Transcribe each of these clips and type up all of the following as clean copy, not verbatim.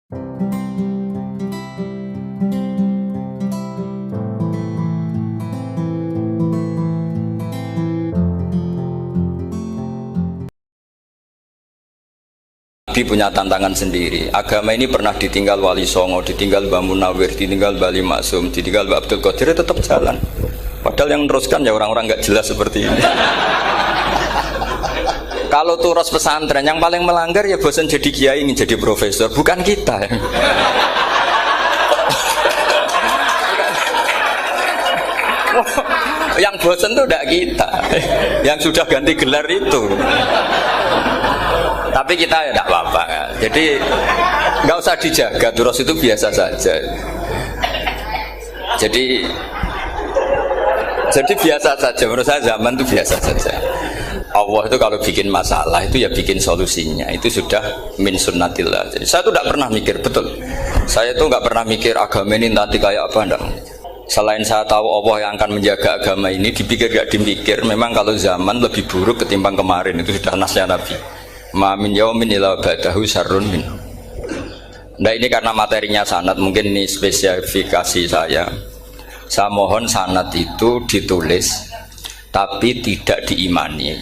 Nabi punya tantangan sendiri. Agama ini pernah ditinggal Wali Songo, ditinggal Mbah Munawir, ditinggal Mbah Ali Maksum, ditinggal Mbah Abdul Qadir, tetap jalan. Padahal yang meneruskan ya orang-orang nggak jelas seperti ini. Kalau turos pesantren yang paling melanggar ya bosan jadi kiai ingin jadi profesor, bukan kita. Yang bosan tuh tidak kita, yang sudah ganti gelar itu. Tapi kita ya tidak apa-apa. Jadi nggak usah dijaga, turos itu biasa saja. Jadi biasa saja. Menurut saya zaman itu biasa saja. Allah itu kalau bikin masalah itu ya bikin solusinya. Itu sudah min sunnatillah. Jadi saya tuh tidak pernah mikir, betul. Saya tuh nggak pernah mikir agama ini nanti kayak apa, enggak. Selain saya tahu Allah yang akan menjaga agama ini, dipikir gak dipikir, memang kalau zaman lebih buruk ketimbang kemarin. Itu sudah nasnya Nabi. Ma min yaumin illa ba'dahu syarrun min. Nah ini karena materinya sanad, mungkin ini spesifikasi saya. Saya mohon sanad itu ditulis tapi tidak diimani.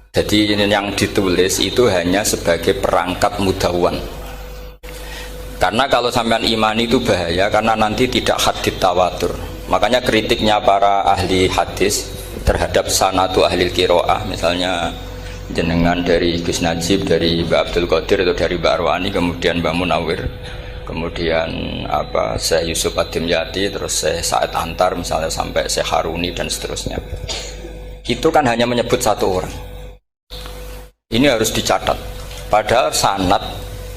Jadi yang ditulis itu hanya sebagai perangkat mudawwan. Karena kalau sampean imani itu bahaya, karena nanti tidak hadits tawatur. Makanya kritiknya para ahli hadis terhadap sanadu ahli qiraah, misalnya jenengan dari Gus Najib, dari Mbak Abdul Qadir atau dari Mbak Arwani, kemudian Mbak Munawir, kemudian Syekh Yusuf Ad-Dimyati, terus Syekh Sa'id Antar misalnya sampai Syekh Haruni dan seterusnya. Itu kan hanya menyebut satu orang. Ini harus dicatat. Padahal sanad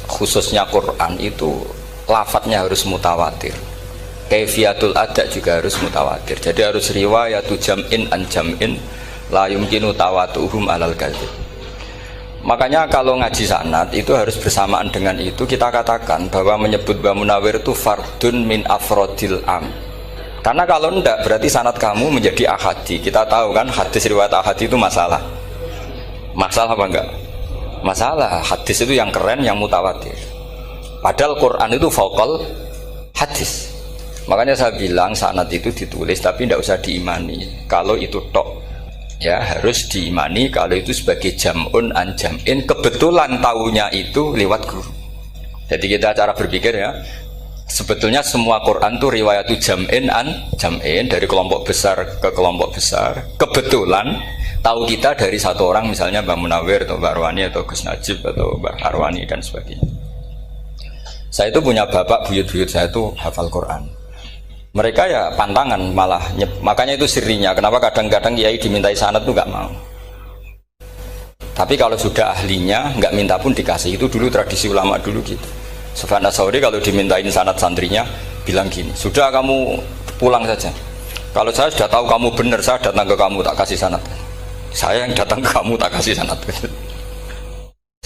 khususnya Quran itu lafadznya harus mutawatir. Kaifiyatul ada juga harus mutawatir. Jadi harus riwayatu jam'in an jam'in la yumkinu tawatuhum alal kadzib. Makanya kalau ngaji sanad itu harus bersamaan dengan itu kita katakan bahwa menyebut Mbah Munawir itu fardun min afrodil am. Karena kalau enggak berarti sanad kamu menjadi ahadi. Kita tahu kan hadis riwayat ahadi itu masalah. Masalah apa enggak? Masalah. Hadis itu yang keren, yang mutawatir. Padahal Quran itu fauqal hadis. Makanya saya bilang sanad itu ditulis tapi tidak usah diimani. Kalau itu tok ya harus diimani kalau itu sebagai jam'un an jam'in, kebetulan taunya itu lewat guru. Jadi kita cara berpikir ya, sebetulnya semua Quran itu riwayatu jam'in an jam'in, dari kelompok besar ke kelompok besar. Kebetulan tahu kita dari satu orang, misalnya Mbak Munawir atau Mbak Arwani atau Gus Najib atau Mbak Arwani dan sebagainya. Saya itu punya bapak, buyut-buyut saya itu hafal Quran. Mereka ya pantangan malah, makanya itu sirinya. Kenapa kadang-kadang kiai dimintai sanad tuh nggak mau. Tapi kalau sudah ahlinya nggak minta pun dikasih. Itu dulu tradisi ulama dulu gitu. Sufyan Ats-Tsauri kalau dimintain sanad santrinya bilang gini, sudah kamu pulang saja. Kalau saya sudah tahu kamu benar, saya datang ke kamu tak kasih sanad. Saya yang datang ke kamu tak kasih sanad.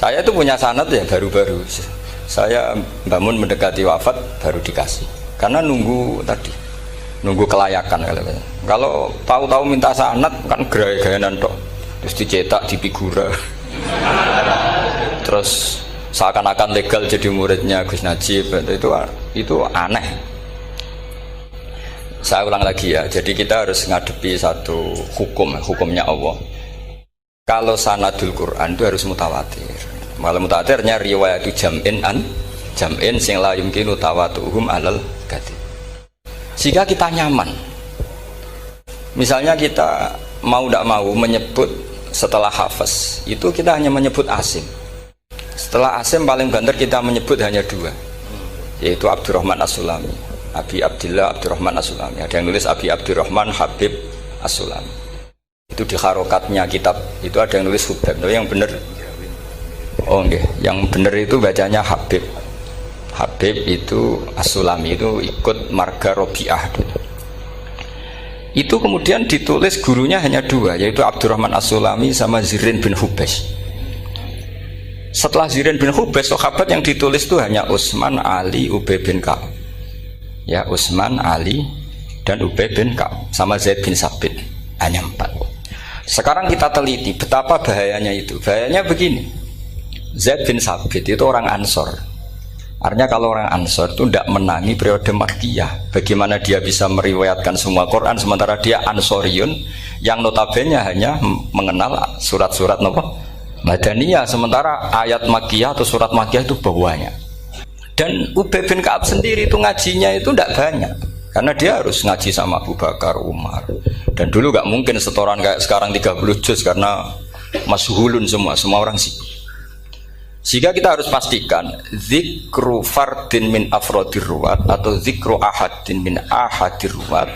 Saya itu punya sanad ya baru-baru. Saya bangun mendekati wafat baru dikasih. Karena nunggu tadi, nunggu kelayakan. Kalau tahu-tahu minta sanad kan gaya-gayanan tok, terus dicetak di figura, terus seakan-akan legal jadi muridnya Gus Najib. Itu aneh. Saya ulang lagi ya. Jadi kita harus ngadepi satu hukumnya Allah. Kalau sanadul Quran itu harus mutawatir. Malah mutawatirnya riwayatu jam'in an jam'in sing la yumkinu tawatuhum alal kadzib. Sehingga kita nyaman. Misalnya kita mau tidak mau menyebut setelah hafaz, itu kita hanya menyebut asim. Setelah asim paling banter kita menyebut hanya dua, yaitu Abdurrahman As-Sulami, Abi Abdillah Abdurrahman As-Sulami. Ada yang nulis Abi Abdurrahman Habib As-Sulami. Itu di harokatnya kitab itu ada yang nulis Hubab. Yang benar, oh enggak, yang benar itu bacanya Habib. Habib itu As-Sulami itu ikut marga Robi'ah. Itu kemudian ditulis gurunya hanya dua, yaitu Abdurrahman As-Sulami sama Zirin bin Hubes. Setelah Zirin bin Hubes, sahabat yang ditulis itu hanya Utsman, Ali, Ubay bin Ka'ab. Ya, Utsman, Ali, dan Ubay bin Ka'ab sama Zaid bin Sabit. Hanya 4. Sekarang kita teliti betapa bahayanya itu. Bahayanya begini. Zaid bin Sabit itu orang Ansor. Artinya kalau orang Ansor itu tidak menangi periode Makkiyah. Bagaimana dia bisa meriwayatkan semua Quran sementara dia Ansoriun yang notabene hanya mengenal surat-surat Madaniyah, sementara ayat Makkiyah atau surat Makkiyah itu bawahnya. Dan Ubay bin Ka'ab sendiri itu ngajinya itu tidak banyak karena dia harus ngaji sama Abu Bakar, Umar. Dan dulu nggak mungkin setoran kayak sekarang 30 juz karena masyhulun semua orang sih. Sehingga kita harus pastikan zikru fardin min afrodir ruwat atau zikru ahadin min ahadir ruwat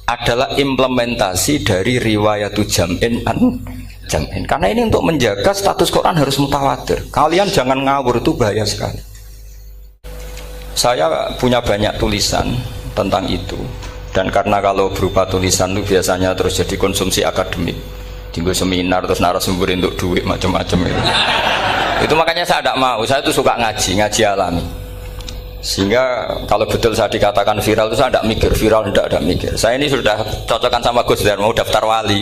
adalah implementasi dari riwayatu jam'in an jam'in. Karena ini untuk menjaga status Quran harus mutawatir. Kalian jangan ngawur, itu bahaya sekali. Saya punya banyak tulisan tentang itu. Dan karena kalau berupa tulisan itu biasanya terus jadi konsumsi akademik. Tinggal seminar terus narasumber untuk duit macam-macam itu. Itu makanya saya tidak mau. Saya itu suka ngaji alami. Sehingga kalau betul saya dikatakan viral itu saya tidak mikir, viral tidak mikir. Saya ini sudah cocokkan sama Gus Dar, mau daftar wali.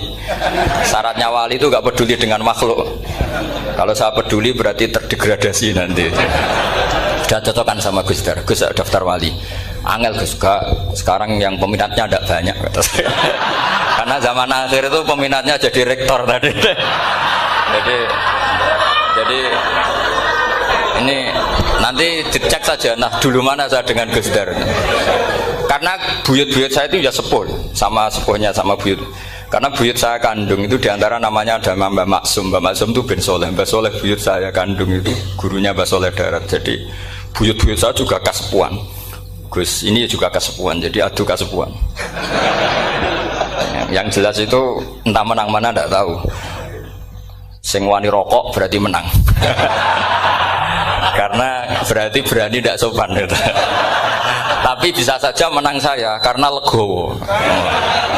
Syaratnya wali itu nggak peduli dengan makhluk. Kalau saya peduli berarti terdegradasi nanti. Sudah cocokkan sama Gus Dar, Gus daftar wali. Angel Gus, sekarang yang peminatnya tidak banyak. Karena zaman akhir itu peminatnya jadi rektor tadi. Jadi ini nanti dicek saja. Nah dulu mana saya dengan Gus Dar? Karena buyut-buyut saya itu ya sepuh sama sepuhnya sama buyut. Karena buyut saya kandung itu diantara namanya ada Mbak Maksum. Mbak Maksum itu bin Soleh. Mbak Soleh buyut saya kandung itu gurunya Mbak Soleh Darat. Jadi buyut-buyut saya juga kasepuan. Gus ini juga kasepuan. Jadi adu kasepuan. Yang jelas itu entah menang mana tidak tahu. Sing wani rokok berarti menang. Karena berarti berani tidak sopan gitu. Tapi bisa saja menang saya karena legowo.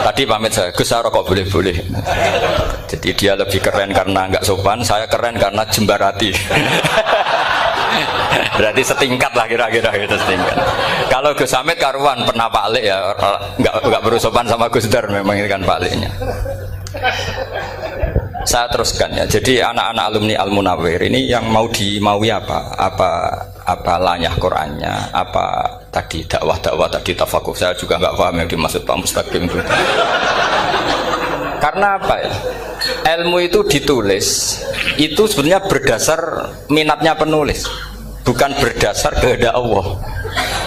Tadi pamit saya, Gus saya rokok boleh-boleh. Jadi dia lebih keren karena nggak sopan, saya keren karena jembarati. Berarti setingkat lah kira-kira gitu, setingkat. Kalau Gus Hamid karuan pernah Pak Alik ya, nggak berusopan sama Gus Dar, memang ini kan Pak Aliknya. Saya teruskan ya. Jadi anak-anak alumni Al Munawwir ini yang maui apa lanyah Qurannya, apa tadi dakwah tadi tafakuh, saya juga nggak paham yang dimaksud Pak Mustaqim itu. Karena apa ya? Ilmu itu ditulis itu sebenarnya berdasar minatnya penulis, bukan berdasar kehendak Allah.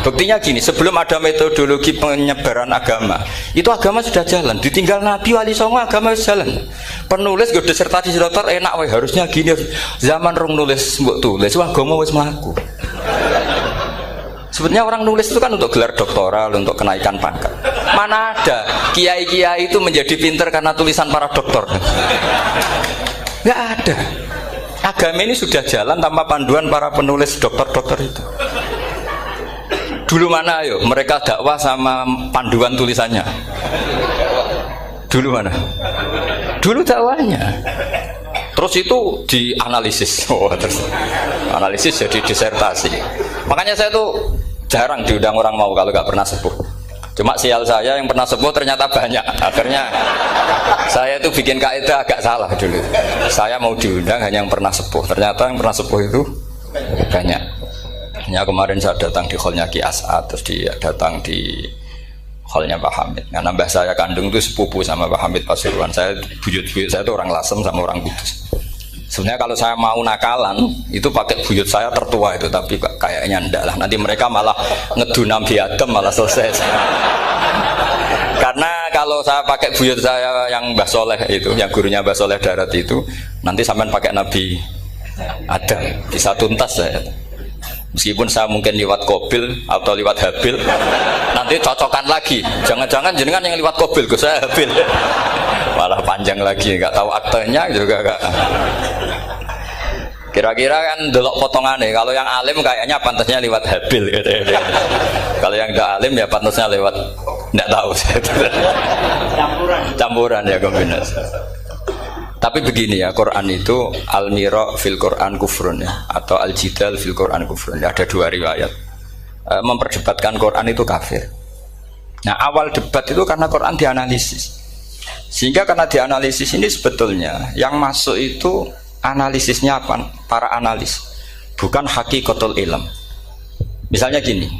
Buktinya gini, sebelum ada metodologi penyebaran agama, itu agama sudah jalan. Ditinggal Nabi Wali Songo agama sudah jalan. Penulis gue disertasi dokter enak, weh harusnya gini. Zaman rong nulis mbok tulis, wah agama wis mlaku. Sebetulnya orang nulis itu kan untuk gelar doktoral, untuk kenaikan pangkat. Mana ada kiai-kiai itu menjadi pinter karena tulisan para doktor? Nggak ada. Agama ini sudah jalan tanpa panduan para penulis dokter-dokter itu. Dulu mana ayo mereka dakwah sama panduan tulisannya? Dulu mana? Dulu dakwahnya. Terus itu dianalisis. Terus analisis jadi disertasi. Makanya saya tuh jarang diundang orang mau kalau nggak pernah sepuh. Cuma sial saya yang pernah sepuh ternyata banyak. Akhirnya saya itu bikin kaidah agak salah dulu. Saya mau diundang hanya yang pernah sepuh. Ternyata yang pernah sepuh itu banyak. Ya kemarin saya datang di hallnya Ki As'ad, terus dia datang di hallnya Pak Hamid. Karena mbah saya kandung itu sepupu sama Pak Hamid Pasuruan. Saya buyut-buyut saya itu orang Lasem sama orang Kudus. Sebenarnya kalau saya mau nakalan itu pakai buyut saya tertua itu, tapi kayaknya enggak lah. Nanti mereka malah ngedu Nabi Adam malah selesai. Karena kalau saya pakai buyut saya yang Mbah Soleh itu, yang gurunya Mbah Soleh Darat itu, nanti sampean pakai Nabi Adam bisa tuntas saya. Meskipun saya mungkin lewat Kobil atau lewat Habil, nanti cocokkan lagi. Jangan-jangan jenengan yang lewat Kobil, saya Habil. Malah panjang lagi, nggak tahu aktenya juga nggak. Kira-kira kan delok potongannya. Kalau yang alim kayaknya pantasnya lewat Habil. Gitu. Kalau yang nggak alim ya pantasnya lewat nggak tahu. Campuran ya kombinasi. Tapi begini ya, Quran itu al-mira fil Quran kufrun ya, atau al-jidal fil Quran kufrun ya, ada dua riwayat. Memperdebatkan Quran itu kafir. Nah awal debat itu karena Quran dianalisis, sehingga karena dianalisis ini sebetulnya yang masuk itu analisisnya apa? Para analis, bukan hakikatul ilm. Misalnya gini,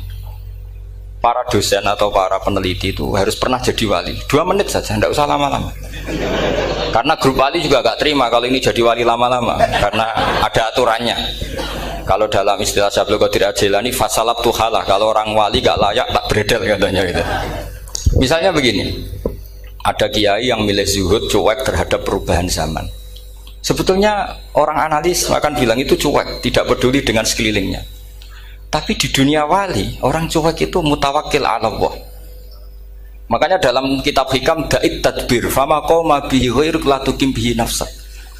para dosen atau para peneliti itu harus pernah jadi wali 2 menit saja, tidak usah lama-lama. Karena grup wali juga gak terima kalau ini jadi wali lama-lama, karena ada aturannya. Kalau dalam istilah Syaikhul Qadir Al-Jilani, fasalab tuhalah, kalau orang wali gak layak tak beredel katanya gitu. Misalnya begini, ada kiai yang milih zuhud, cuek terhadap perubahan zaman. Sebetulnya orang analis akan bilang itu cuek, tidak peduli dengan sekelilingnya. Tapi di dunia wali, orang cuek itu mutawakkil ala Allah. Makanya dalam kitab hikam da'id tadbir fama qoma bihi ghairuk la tuqim bihi nafsak.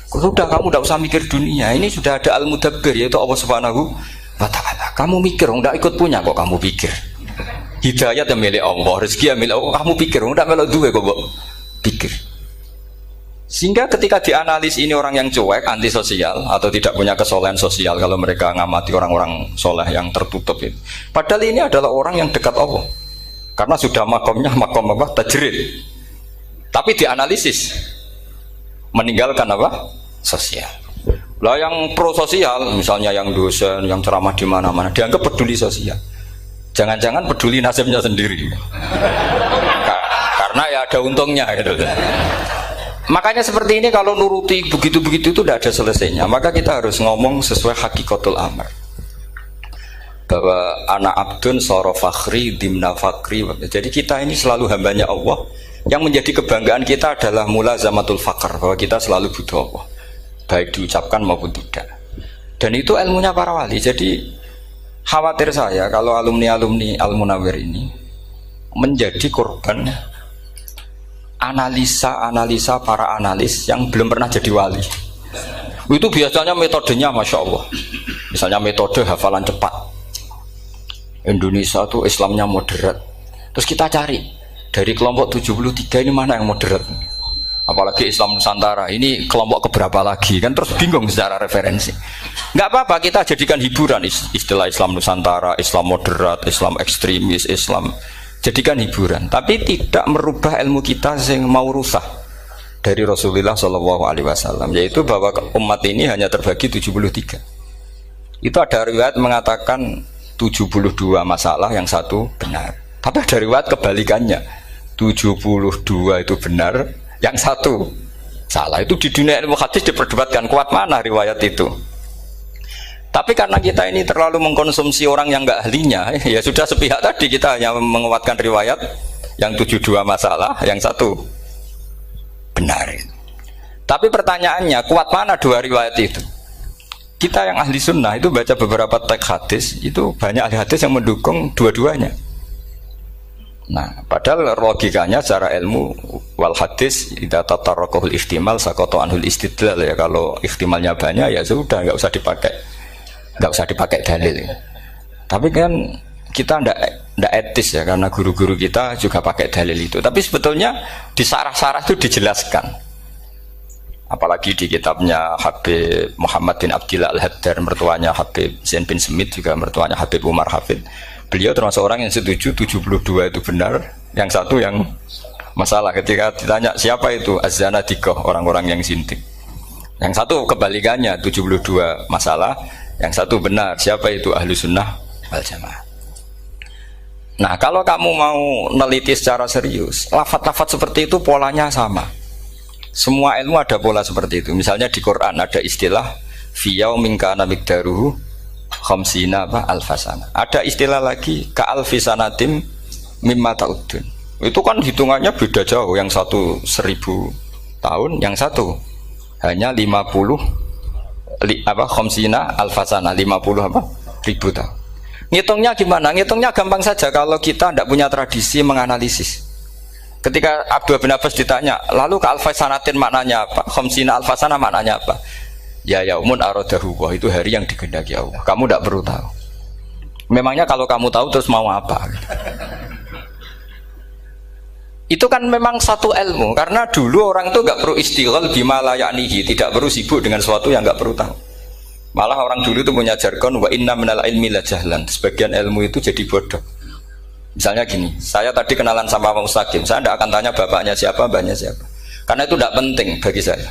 Sudah, kamu tidak usah mikir dunia, ini sudah ada al-mudabbir yaitu Allah Subhanahu wa ta'ala. Kamu mikir, tidak ikut punya kok kamu pikir. Hidayat yang milik Allah, rezeki yang milik Allah, kamu pikir, tidak melok duwe kok pikir. Sehingga ketika dianalisis ini orang yang cuek, antisosial atau tidak punya kesolehan sosial, kalau mereka ngamati orang-orang soleh yang tertutup itu. Padahal ini adalah orang yang dekat Allah. Karena sudah makomnya makom apa? Tajrid. Tapi dianalisis meninggalkan apa? Sosial. Lah yang pro sosial, misalnya yang dosen, yang ceramah di mana-mana, dianggap peduli sosial. Jangan-jangan peduli nasibnya sendiri. Karena ya ada untungnya gitu. Makanya seperti ini kalau nuruti begitu-begitu itu tidak ada selesainya. Maka kita harus ngomong sesuai hakikatul amr. Bahwa anak abdun soro fakhri dimna fakri. Jadi kita ini selalu hambanya Allah. Yang menjadi kebanggaan kita adalah mulazamatul fakr, bahwa kita selalu butuh Allah, baik diucapkan maupun tidak. Dan itu ilmunya para wali. Jadi khawatir saya kalau alumni-alumni Al-Munawwir ini menjadi korban analisa para analis yang belum pernah jadi wali. Itu biasanya metodenya Masya Allah. Misalnya metode hafalan cepat. Indonesia tuh Islamnya moderat. Terus kita cari dari kelompok 73 ini mana yang moderat. Apalagi Islam Nusantara ini kelompok keberapa lagi, kan terus bingung secara referensi. Nggak apa-apa, kita jadikan hiburan istilah Islam Nusantara, Islam moderat, Islam ekstremis, Islam, jadikan hiburan. Tapi tidak merubah ilmu kita yang mau rusak dari Rasulullah SAW, yaitu bahwa umat ini hanya terbagi 73. Itu ada riwayat mengatakan 72 masalah, yang satu benar. Tapi ada riwayat kebalikannya, 72 itu benar, yang satu salah. Itu di dunia ilmu hadis diperdebatkan kuat mana riwayat itu. Tapi karena kita ini terlalu mengkonsumsi orang yang nggak ahlinya, ya sudah sepihak tadi, kita hanya menguatkan riwayat yang 72 masalah, yang satu benar. Tapi pertanyaannya, kuat mana dua riwayat itu? Kita yang ahli sunnah itu baca beberapa teks hadis, itu banyak ahli hadis yang mendukung dua-duanya. Nah, padahal logikanya secara ilmu wal hadis idza tatarraqahul ihtimal saqata anhul istidlal, ya kalau ihtimalnya banyak ya sudah nggak usah dipakai dalil. Tapi kan kita ndak etis ya, karena guru-guru kita juga pakai dalil itu. Tapi sebetulnya di sarah-sarah itu dijelaskan. Apalagi di kitabnya Habib Muhammad bin Abdillah Al-Haddar, mertuanya Habib Zain bin Smith, juga mertuanya Habib Umar Hafid. Beliau termasuk orang yang setuju 72 itu benar, yang satu yang masalah. Ketika ditanya siapa itu Az-Zanadiqah, orang-orang yang sintik. Yang satu kebalikannya, 72 masalah, yang satu benar, siapa itu Ahlu Sunnah wal Jamaah. Nah, kalau kamu mau neliti secara serius, lafaz-lafaz seperti itu polanya sama. Semua ilmu ada pola seperti itu. Misalnya di Quran ada istilah fi yaumin kana miqdaruhu khamsina alfasana. Ada istilah lagi ka alfisanatim mimma ta'udun. Itu kan hitungannya beda jauh. Yang satu 1000 tahun, yang satu hanya 50 khamsina alfasana, 50 ribu tahun. Ngitungnya gimana? Ngitungnya gampang saja kalau kita tidak punya tradisi menganalisis. Ketika Abdul bin Abbas ditanya, lalu ke alfasanatin maknanya apa? Khamsina alfasana maknanya apa? Ya yaumun aradahu, wah itu hari yang dikehendaki Allah. Kamu tidak perlu tahu. Memangnya kalau kamu tahu terus mau apa? Itu kan memang satu ilmu. Karena dulu orang itu nggak perlu istighal bima la ya'nihi, tidak perlu sibuk dengan sesuatu yang nggak perlu tahu. Malah orang dulu itu punya jargon wa inna minal ilmi la jahlan. Sebagian ilmu itu jadi bodoh. Misalnya gini, saya tadi kenalan sama Pak Mustaqim, saya tidak akan tanya bapaknya siapa, mbaknya siapa, karena itu tidak penting bagi saya.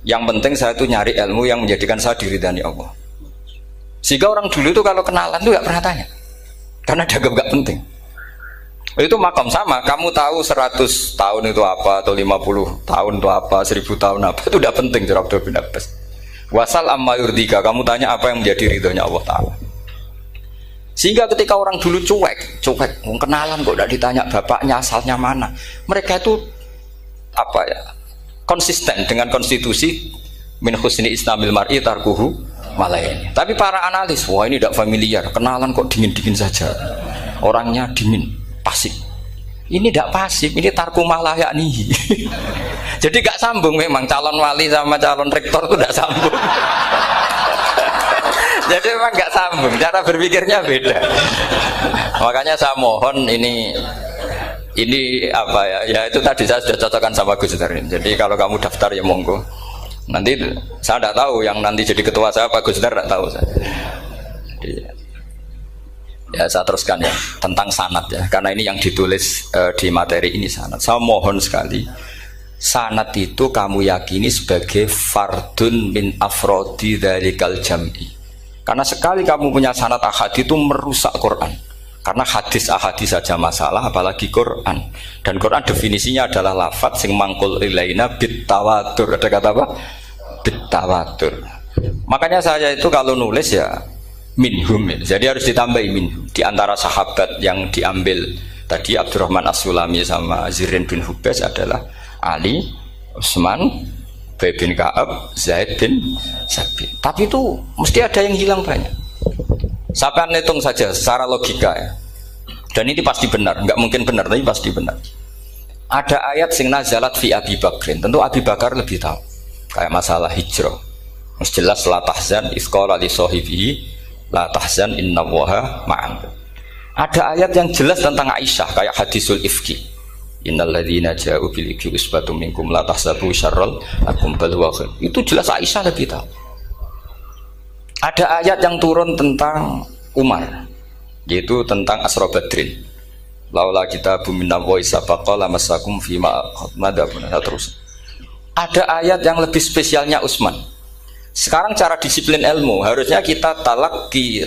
Yang penting saya itu nyari ilmu yang menjadikan saya diridani Allah. Sehingga orang dulu itu kalau kenalan itu nggak pernah tanya, karena dianggap nggak penting. Itu makam sama, kamu tahu 100 tahun itu apa, atau 50 tahun itu apa, 1000 tahun apa, itu udah penting cara Abdullah bin Abbas. Wasal amma yurdika, kamu tanya apa yang menjadi ridhonya Allah Ta'ala. Sehingga ketika orang dulu cuek, kenalan kok tidak ditanya bapaknya asalnya mana, mereka itu apa ya, konsisten dengan konstitusi min husni islamil mar'i tarkuhu malayani. Tapi para analis, wah ini tidak familiar, kenalan kok dingin-dingin saja, orangnya dingin, pasif. Ini tidak pasif, ini tarku malah yakni. Jadi gak sambung memang calon wali sama calon rektor itu tidak sambung. Jadi memang gak sambung, cara berpikirnya beda. Makanya saya mohon ini apa ya? Ya itu tadi saya sudah cocokkan sama Gus Dar. Jadi kalau kamu daftar ya monggo. Nanti saya tidak tahu yang nanti jadi ketua saya Pak Gus Dar, tidak tahu saya. Jadi, ya saya teruskan ya tentang sanad ya, karena ini yang ditulis di materi ini sanad. Saya mohon sekali, sanad itu kamu yakini sebagai fardun min afrodi dzalikal jam'i. Karena sekali kamu punya sanad ahad itu merusak Quran. Karena hadis ahadis saja masalah, apalagi Quran. Dan Quran definisinya adalah lafadz sing mangkul ilaina bit tawatur. Ada kata apa? Bit tawatur. Makanya saya itu kalau nulis ya minhum, jadi harus ditambahi minhum. Di antara sahabat yang diambil tadi Abdurrahman As-Sulami sama Zirin bin Hubes adalah Ali, Utsman, Ubay bin Ka'ab, Zaid bin Sabit. Tapi itu mesti ada yang hilang banyak. Sampai hitung saja secara logika ya. Dan ini pasti benar, nggak mungkin benar tapi pasti benar. Ada ayat sing nazalat fi Abi Bakrin. Tentu Abi Bakar lebih tahu. Kayak masalah hijrah. Mesti jelas la tahzan isqala li sahibihi la tahzan innallaha ma'an. Ada ayat yang jelas tentang Aisyah kayak hadisul ifki. Innal ladzina ja'u bil ifki usbatum minkum la tahsabu syarral lakum bal huwa khair. Itu jelas Aisyah lebih tahu. Ada ayat yang turun tentang Umar, yaitu tentang Asra Badrin. Laula kitabum minallahi sabaqa lamassakum fima madabun terus. Ada ayat yang lebih spesialnya Utsman. Sekarang cara disiplin ilmu harusnya kita talaqi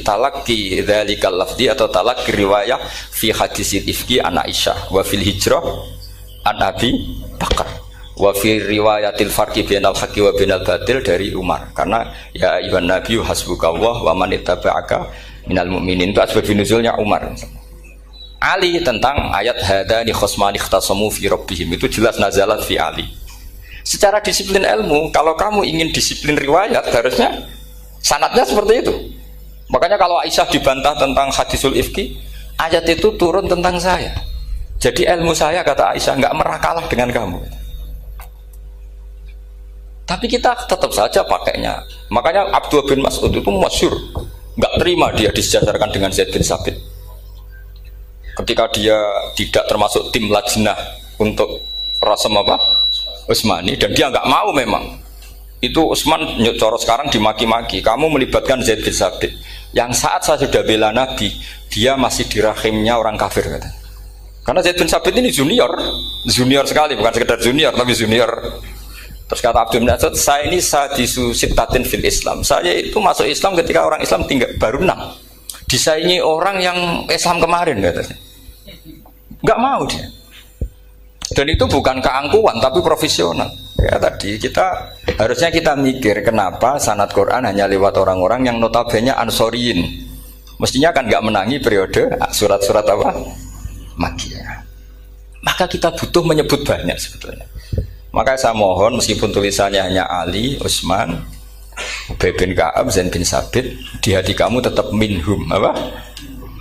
dzalikal lafzi atau talaqi riwayah fi hadisil ifki an Aisyah wa fil hijrah an Abi Bakar wa fi riwayatil farqi bainal haqqi wa bainal batil dari Umar. Karena ya ayyuhan nabiyyu hasbukallah wa man ittaba'aka minal mu'minin, itu asbab nuzulnya Umar. Ali tentang ayat hadani khosmani ikhtasamu fi rabbihim, itu jelas nazalat fi Ali. Secara disiplin ilmu, kalau kamu ingin disiplin riwayat, harusnya sanadnya seperti itu. Makanya kalau Aisyah dibantah tentang hadisul ifki, ayat itu turun tentang saya. Jadi ilmu saya, kata Aisyah, nggak merah kalah dengan kamu. Tapi kita tetap saja pakainya. Makanya Abdullah bin Mas'ud itu masyhur, nggak terima dia disejajarkan dengan Zaid bin Sabit. Ketika dia tidak termasuk tim lajnah untuk rasam apa? Utsmani, dan dia nggak mau memang. Itu Utsman coro sekarang dimaki-maki, kamu melibatkan Zaid bin Sabit yang saat saya sudah bela Nabi, dia masih di rahimnya orang kafir, kata. Karena Zaid bin Sabit ini junior sekali, bukan sekedar junior tapi junior. Terus kata Abdul Nasir, saya ini sadisu sittatin fil Islam, saya itu masuk Islam ketika orang Islam tinggal baru 6, disaingi orang yang Islam kemarin, katanya. Nggak mau dia. Dan itu bukan keangkuhan tapi profesional. Ya tadi harusnya kita mikir kenapa sanad Quran hanya lewat orang-orang yang notabene ansoriyin. Mestinya kan nggak menangi periode surat-surat apa? Makkiyah. Maka kita butuh menyebut banyak sebetulnya. Maka saya mohon meskipun tulisannya hanya Ali, Utsman, Ubay bin Ka'ab, Zaid bin Sabit, di hati kamu tetap minhum apa?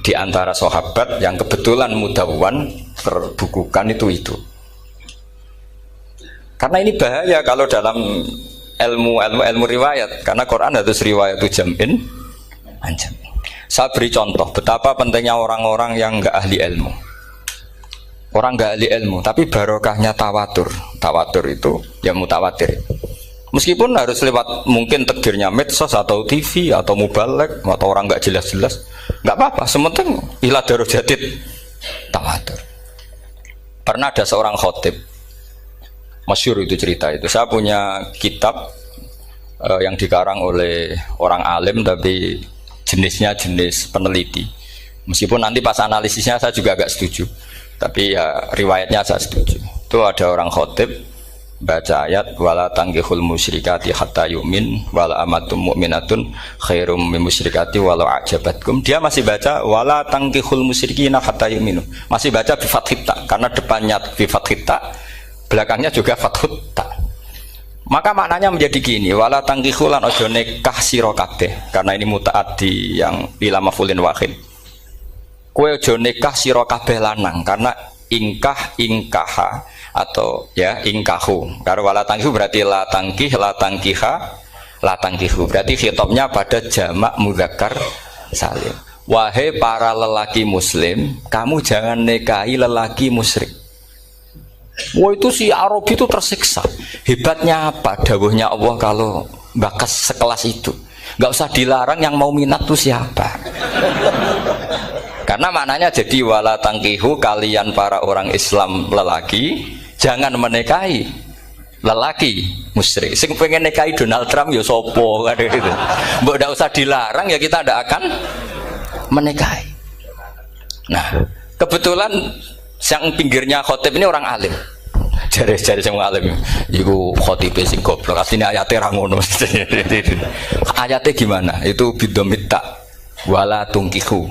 Di antara sahabat yang kebetulan mudawwan terbukukan itu. Karena ini bahaya kalau dalam ilmu riwayat, karena Quran harus riwayat itu jam'in anjam. Saya beri contoh betapa pentingnya orang-orang yang enggak ahli ilmu. Orang enggak ahli ilmu, tapi barokahnya tawatur. Tawatur itu ya mutawatir. Meskipun harus lewat mungkin takdirnya medsos atau TV atau mubalek atau orang enggak jelas-jelas, enggak apa-apa. Sementing ila darujatid tawatur. Pernah ada seorang khotib, masyhur itu cerita itu. Saya punya kitab yang dikarang oleh orang alim tapi jenisnya jenis peneliti. Meskipun nanti pas analisisnya saya juga agak setuju, tapi ya riwayatnya saya setuju. Itu ada orang khotib baca ayat wala tangkihul musyrikati hatta yu'min wala amatum mu'minatun khairum min musyrikati walau ajabatkum. Dia masih baca wala tangkihul musyrikina hatta yu'minu. Masih baca bi fathita karena depannya bi fathita, belakangnya juga fathut ta. Maka maknanya menjadi gini, wala tangkihu lan ojo nikah sira kabeh, karena ini mutaaddi yang ila maf'ulin wahid. Kowe ojo nikah sira kabeh lanang, karena ingkaha atau ya ingkahu. Karena wala tangkihu berarti la tangkiha, la tangkihu. Berarti khitabnya pada jamak mudzakkar salim. Wahai para lelaki muslim, kamu jangan nikahi lelaki musyrik. Wah, itu si Arabi itu tersiksa. Hebatnya apa? Dawuhnya Allah kalau bakas sekelas itu nggak usah dilarang, yang mau minat tuh siapa? Karena maknanya jadi wala tangkihu, kalian para orang Islam lelaki jangan menikahi lelaki musyrik. Sing pengen nikahi Donald Trump ya sopo kan gitu. Mbok ndak usah dilarang ya kita ndak akan menikahi. Nah, kebetulan yang pinggirnya khotib ini orang alim. Jari-jari sing alim iku khotibe sing goblok. Asline ayate ra ngono. Ayate gimana? Itu bidomita wala tungkihu.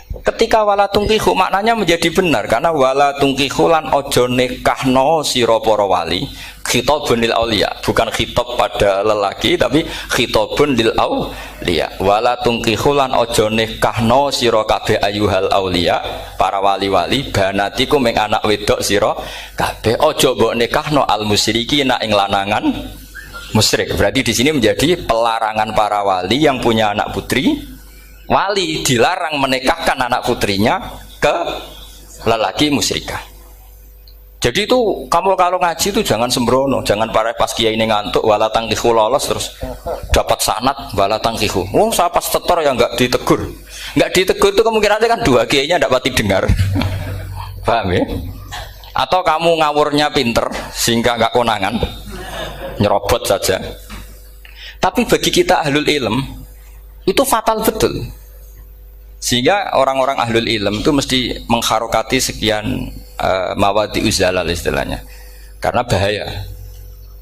Ketika wala tungkihu maknanya menjadi benar, karena wala tungkihu lan ojo nikahno sira para wali. Khitabun lil auliya, bukan khitab pada lelaki tapi khitabun lil auliya. Wala tungkihu lan ojo nikahno sira kabeh ayuhal auliya, para wali-wali, banatiku ming anak wedok sira kabeh. Ojo mbok nikahno al musyrikina ing lanangan musyrik. Berarti di sini menjadi pelarangan para wali yang punya anak putri. Wali dilarang menikahkan anak putrinya ke lelaki musyrikah. Jadi itu kamu kalau ngaji itu jangan sembrono, jangan pas kiai ini ngantuk wala tangkihu lolos terus dapat sanad wala tangkihu. Oh, saya pas setor yang nggak ditegur itu kemungkinannya kan dua kiainya tidak pati dengar. Paham ya? Atau kamu ngawurnya pinter sehingga nggak konangan, nyerobot saja. Tapi bagi kita ahlul ilm itu fatal betul. Sehingga orang-orang ahlul ilm itu mesti mengharokati sekian mawadi uzalal istilahnya, karena bahaya.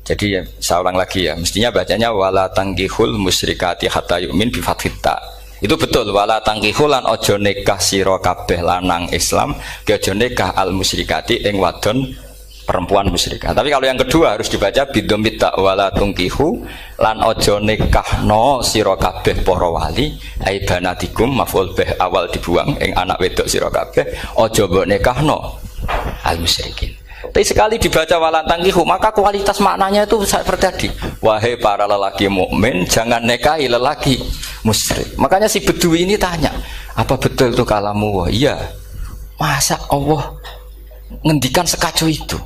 Jadi ya, saya ulang lagi ya, mestinya bacanya wala tangkihul musyrikati hatta yu'min bi fathita. Itu betul, wala tangkihul lan ojo nikah sira kabeh lanang Islam ke ojo nikah al musyrikati ing wadon perempuan musyrikah. Tapi kalau yang kedua harus dibaca bidomita wala tungkihu lan ojo nikahno sira kabeh para wali ai banatikum maf'ul bih awal dibuang ing anak wedok sira kabeh ojo mbok nikahno al musyrikin. Tapi sekali dibaca wala tangkihu maka kualitas maknanya itu seperti tadi. Wahai para lelaki mukmin jangan nikahi lelaki musyrik. Makanya si Bedui ini tanya, apa betul itu kalamu? Iya. Masa Allah ngendikan sekacau itu?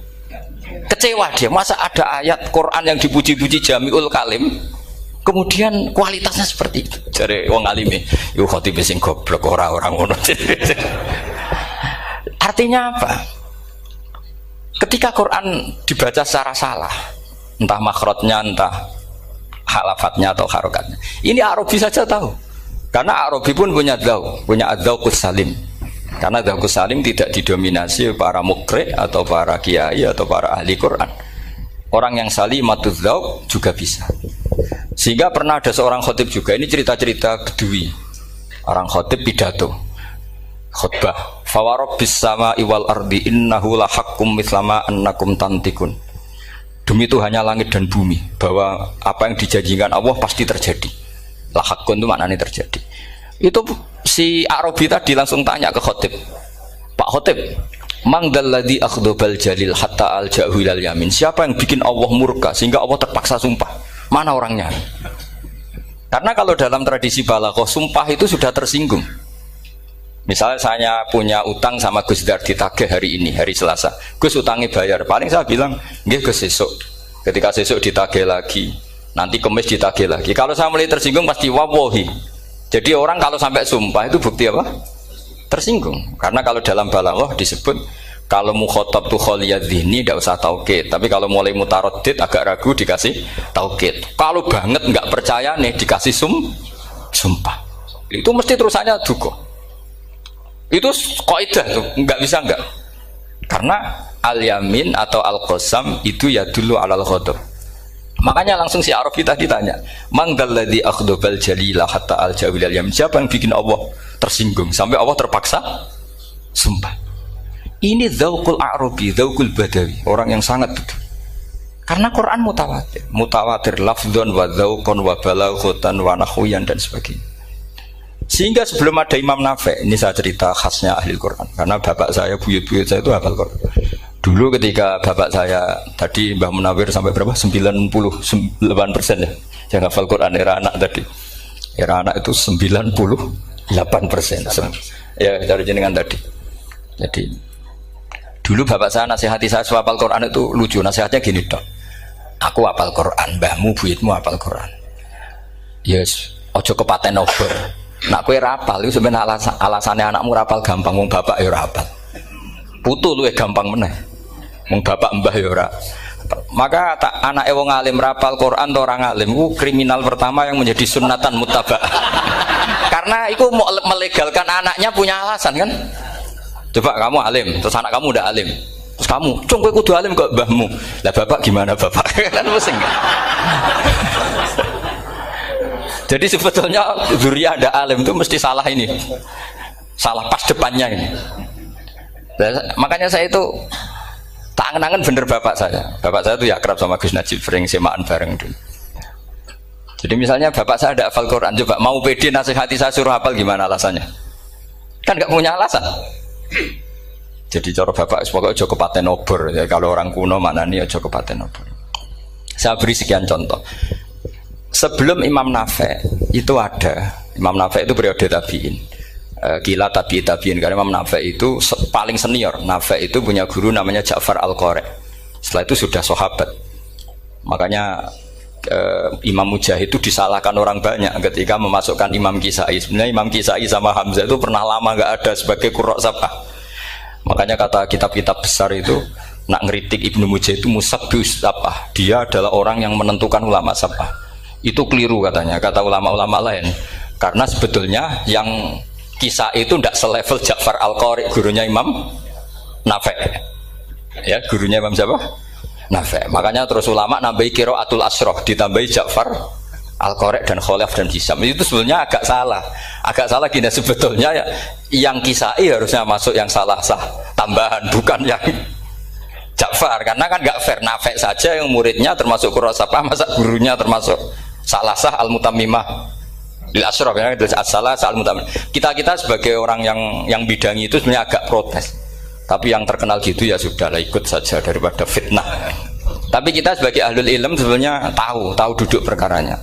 Kecewa dia, masa ada ayat Quran yang dipuji-puji jami'ul kalim kemudian kualitasnya seperti itu. Jare wong alime yo khotib sing goblok orang ngono. Artinya apa? Ketika Quran dibaca secara salah, entah makhrajnya, entah halafatnya atau harokatnya, ini Arabi saja tahu, karena Arabi pun punya adzauqus salim. Karena dzauqus salim tidak didominasi para mukri atau para kiai atau para ahli Quran. Orang yang salimatuz dzauq juga bisa. Sehingga pernah ada seorang khotib juga, ini cerita-cerita Bedui. Orang khotib pidato khutbah, fawarabbis samaa'i wal ardi innahu lahaqqum mitslama annakum tantikun. Demi Tuhannya langit dan bumi, bahwa apa yang dijanjikan Allah pasti terjadi. Lahaqqun itu maknanya terjadi. Itu si Arabi tadi langsung tanya ke khotib, Pak khotib, mangdalladzi akhdobal jalil hatta alja'hu ilal yamin. Siapa yang bikin Allah murka sehingga Allah terpaksa sumpah? Mana orangnya? Karena kalau dalam tradisi balaghah sumpah itu sudah tersinggung. Misalnya saya punya utang sama Gus Dar ditagih hari ini, hari Selasa. Gus utangnya bayar. Paling saya bilang, nggih Gus sesuk. Ketika sesuk ditagih lagi, nanti Kamis ditagih lagi. Kalau saya mulai tersinggung pasti wawahi. Jadi orang kalau sampai sumpah itu bukti apa? Tersinggung. Karena kalau dalam balaghah disebut kalau mukhatab tuh kholiyad dzihni tidak usah taukid, tapi kalau mulai mutaraddid agak ragu dikasih taukid. Kalau banget nggak percaya nih dikasih sumpah. Itu mesti terusannya duga. Itu kaidah tuh, nggak bisa enggak. Karena al-yamin atau al-qasam itu ya dulu alal ghadab. Makanya langsung si Arabi tadi tanya, "Man dzalladzi akhdabal jalila hatta al-jawil al-yamin?" Siapa yang bikin Allah tersinggung sampai Allah terpaksa sumpah? Ini dzauqul Arabi, dzauqul Badawi, orang yang sangat betul. Karena Quran mutawatir, mutawatir lafdzon wa dzauqon wa balaghatan wa nahwiyan dan sebagainya. Sehingga sebelum ada Imam Nafi', ini saya cerita khasnya ahli Quran, karena bapak saya, buyut-buyut saya itu hafal Quran. Dulu ketika bapak saya tadi Mbah Munawir sampai berapa? 98% ya. Yang hafal Quran era anak tadi. Era anak itu 98%. Ya dari jenengan tadi. Jadi dulu bapak saya nasihati saya hafal Quran itu lucu. Nasihatnya gini dok. Aku hafal Quran, mbahmu buyutmu hafal Quran. Yes, ojo kepaten obor. Nak kowe rapal itu sebenarnya alasannya anakmu rapal gampang, wong bapak ya rapal. Putu luwih gampang meneh. Wong bapak mbah ya ora. Maka tak anake wong alim rapal Quran atau orang alim ku kriminal pertama yang menjadi sunnatan muttaba. Karena itu melegalkan anaknya punya alasan kan. Coba kamu alim, terus anak kamu udah alim. Terus kamu, "Cung kowe kudu alim kok mbahmu." Lah bapak gimana bapak? Kan pusing. Jadi sebetulnya dzurriyyah ada alim itu mesti salah ini. Salah pas depannya ini. Makanya saya itu tak angen-angen bener bapak saya. Bapak saya itu ya akrab sama Gus Najib, sering semaan bareng dulu. Jadi misalnya bapak saya ada hafal Quran, coba mau pede nasihati saya suruh hafal gimana alasannya? Kan nggak punya alasan. Jadi cara bapak pokoknya ojo kepaten obor. Ya, kalau orang kuno mana nih ojo kepaten obor. Saya beri sekian contoh. Sebelum Imam Nafi' itu ada. Imam Nafi' itu periode tabi'in. Gila tabi'in karena Imam Nafi' itu paling senior. Nafi' itu punya guru namanya Ja'far Al-Qari. Setelah itu sudah sahabat. Makanya Imam Mujahid itu disalahkan orang banyak ketika memasukkan Imam Kisai. Sebenarnya Imam Kisai sama Hamzah itu pernah lama nggak ada sebagai qurra sab'ah. Makanya kata kitab-kitab besar itu nak ngeritik Ibnu Mujahid itu musabbius sab'ah. Dia adalah orang yang menentukan ulama sab'ah. Itu keliru katanya, kata ulama-ulama lain. Karena sebetulnya yang Kisah itu tidak selevel Ja'far Al-Qari, gurunya Imam Nafi'. Ya, gurunya Imam siapa? Nafi'. Makanya terus ulama nambahi qiraatul asyrah, ditambahi Ja'far Al-Qari dan Khalaf dan Hisam. Itu sebenarnya agak salah. Agak salah gini sebetulnya ya, yang Kisai harusnya masuk yang salah sah tambahan, bukan yang Ja'far. Karena kan nggak fair, Nafi' saja yang muridnya termasuk qurra sab'ah, masa gurunya termasuk salah sah al-mutammimah lil asyraf ya, as-salah al-mutammimah. Kita sebagai orang yang bidangi itu sebenarnya agak protes. Tapi yang terkenal gitu ya sudahlah, ikut saja daripada fitnah. Tapi kita sebagai ahlul ilm sebenarnya tahu duduk perkaranya.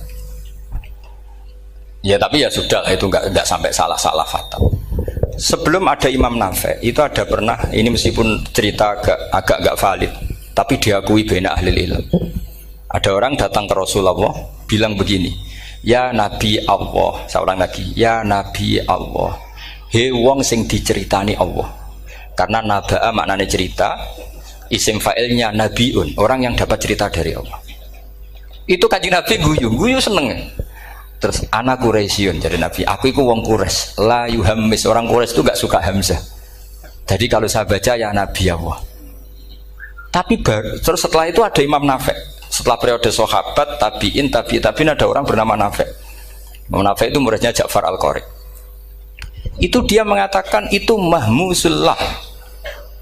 Ya tapi ya sudah itu enggak sampai salah fatal. Sebelum ada Imam Nafi' itu ada pernah, ini meskipun cerita agak enggak valid, tapi diakui baina ahlul ilm. Ada orang datang ke Rasulullah bilang begini, "Ya Nabi Allah," seorang lagi, "Ya Nabi Allah, he wong sing diceritani Allah." Karena naba'a maknanya cerita, isim fa'ilnya nabiun, orang yang dapat cerita dari Allah. Itu Kanjeng Nabi guyu seneng. Terus anak Quraisyun, jadi Nabi, aku itu wong Quraisy, la yuhammis, orang Quraisy itu gak suka hamzah. Jadi kalau saya baca ya Nabi Allah. Tapi terus setelah itu ada Imam Nafi'. Setelah periode sahabat, tabi'in ada orang bernama Nafi'. Imam Nafi' itu muridnya Ja'far Al-Qari. Itu dia mengatakan itu mahmusullah.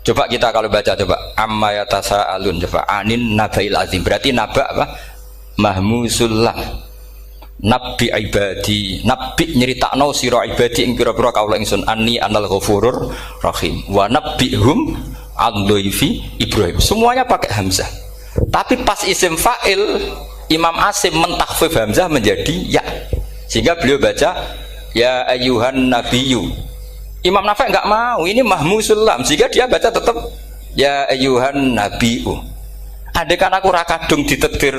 Coba kita kalau baca coba amma yatasaalun, coba anin nabail azim. Berarti naba apa? Mahmusullah. Nabi ibadi, nabi nyeritakno sira ibadi ing pira-pira kaula ingsun anni anal ghafurur rahim wa nabbihum al-dhaifi Ibrahim. Semuanya pakai hamzah. Tapi pas isim fa'il Imam Asim mentakhfif hamzah menjadi ya. Sehingga beliau baca ya ayyuhan nabiyyu. Imam Nafi' enggak mau, ini mahmusul lam, sehingga dia baca tetap ya ayyuhan nabiyyu. Andai kan aku ra kadung ditetir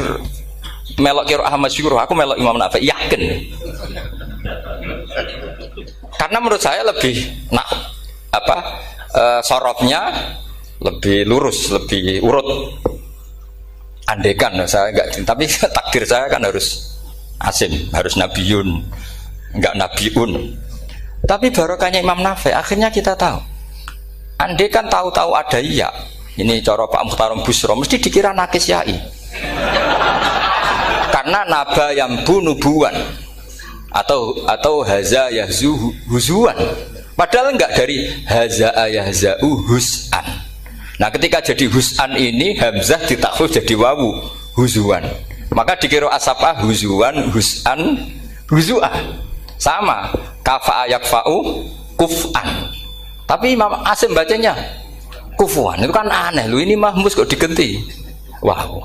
melok qiraah masyhur, aku melok Imam Nafi', yakin. Karena menurut saya lebih sorotnya lebih lurus, lebih urut. Andekan saya enggak, tapi takdir saya kan harus Asim, harus Nabiyun. enggak nabiun. Tapi barokahnya Imam Nafi, akhirnya kita tahu. Andai kan tahu-tahu ada iya, ini cara Pak Mukhtarom Busro, mesti dikira nakis yai. Karena naba yang bunubuan atau haza yahzu huzuan. Padahal enggak dari haza yahza'u hus'an. Nah ketika jadi hus'an ini hamzah ditakhfif jadi wawu huzuan. Maka dikira asapah huzuan hus'an huzu'ah. Sama kafa yakfa'u kuf'an. Tapi Imam Asim bacanya kufuan. Itu kan aneh. Lu ini mahmus kok digenti. Wow.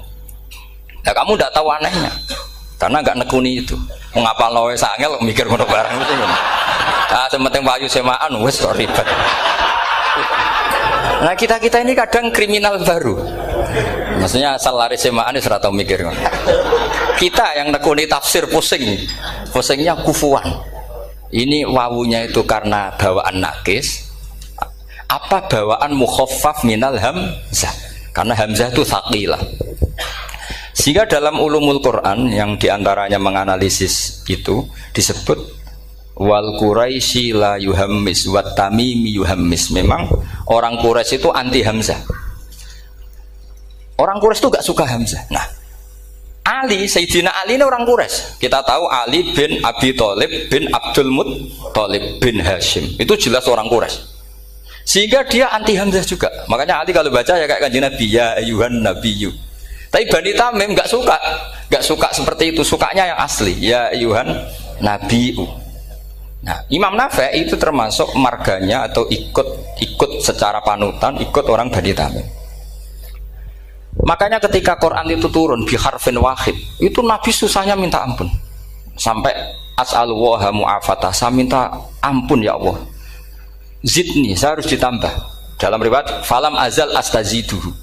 Nah kamu tidak tahu anehnya. Karena nggak nekuni itu. Mengapa lawe sangel mikir ngono barang itu. Ah sementing wayu semaan wis kok ribet. Nah kita ini kadang kriminal baru. Maksudnya asal lari semaan wis ora tau mikir ngono. Kita yang nekuni tafsir pusingnya kufuan. Ini wawunya itu karena bawaan nakis. Apa bawaan mukhaffaf minal hamzah? Karena hamzah itu tsaqilah. Sehingga dalam ulumul Quran yang diantaranya menganalisis itu disebut wal Quraisy la yuhammis wat tamimi yuhammis. Memang orang Quraisy itu anti hamzah. Orang Quraisy itu gak suka hamzah. Nah, Ali, Sayyidina Ali ini orang Quraisy. Kita tahu Ali bin Abi Thalib bin Abdul Muttalib bin Hashim. Itu jelas orang Quraisy. Sehingga dia anti hamzah juga. Makanya Ali kalau baca ya kayak kanjeng Nabi ya ayuhan nabiyyu. Tapi Bani Tamim nggak suka seperti itu. Sukanya yang asli ya ayuhan nabiyyu. Nah, Imam Nafi itu termasuk marganya atau ikut secara panutan ikut orang Bani Tamim. Makanya ketika Quran itu turun bi harfin wahid, itu Nabi susahnya minta ampun. Sampai as'alullaha mu'afatah, saya minta ampun ya Allah. Zidni, saya harus ditambah. Dalam riwayat falam azal astaziduhu.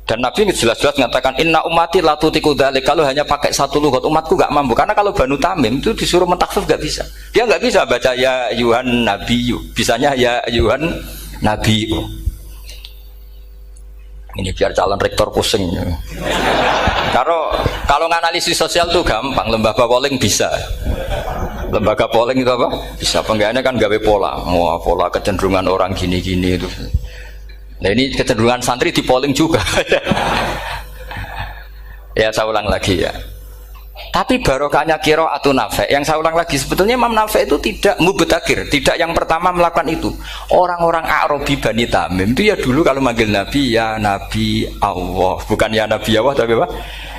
Dan Nabi jelas-jelas mengatakan inna ummati la tutiku dzalik. Kalau hanya pakai satu lughat umatku enggak mampu. Karena kalau Banu Tamim itu disuruh mentakhfif enggak bisa. Dia enggak bisa baca ya ayuhan nabiyyu. Bisanya ya ayuhan nabiyyu. Ini biar calon rektor pusing. Kalau nganalisis sosial tuh gampang, lembaga polling bisa. Lembaga polling itu apa? Bisa penggawaannya kan gawe pola. Wah, pola kecenderungan orang gini-gini itu. Nah ini kecenderungan santri di polling juga. Ya saya ulang lagi ya. Tapi barokahnya qiraatun Nafi. Yang saya ulang lagi sebetulnya Imam Nafi itu tidak mubtagir, tidak yang pertama melakukan itu. Orang-orang Arabi Bani Tamim itu ya dulu kalau manggil Nabi ya Nabi Allah, bukan ya Nabi Allah tapi apa?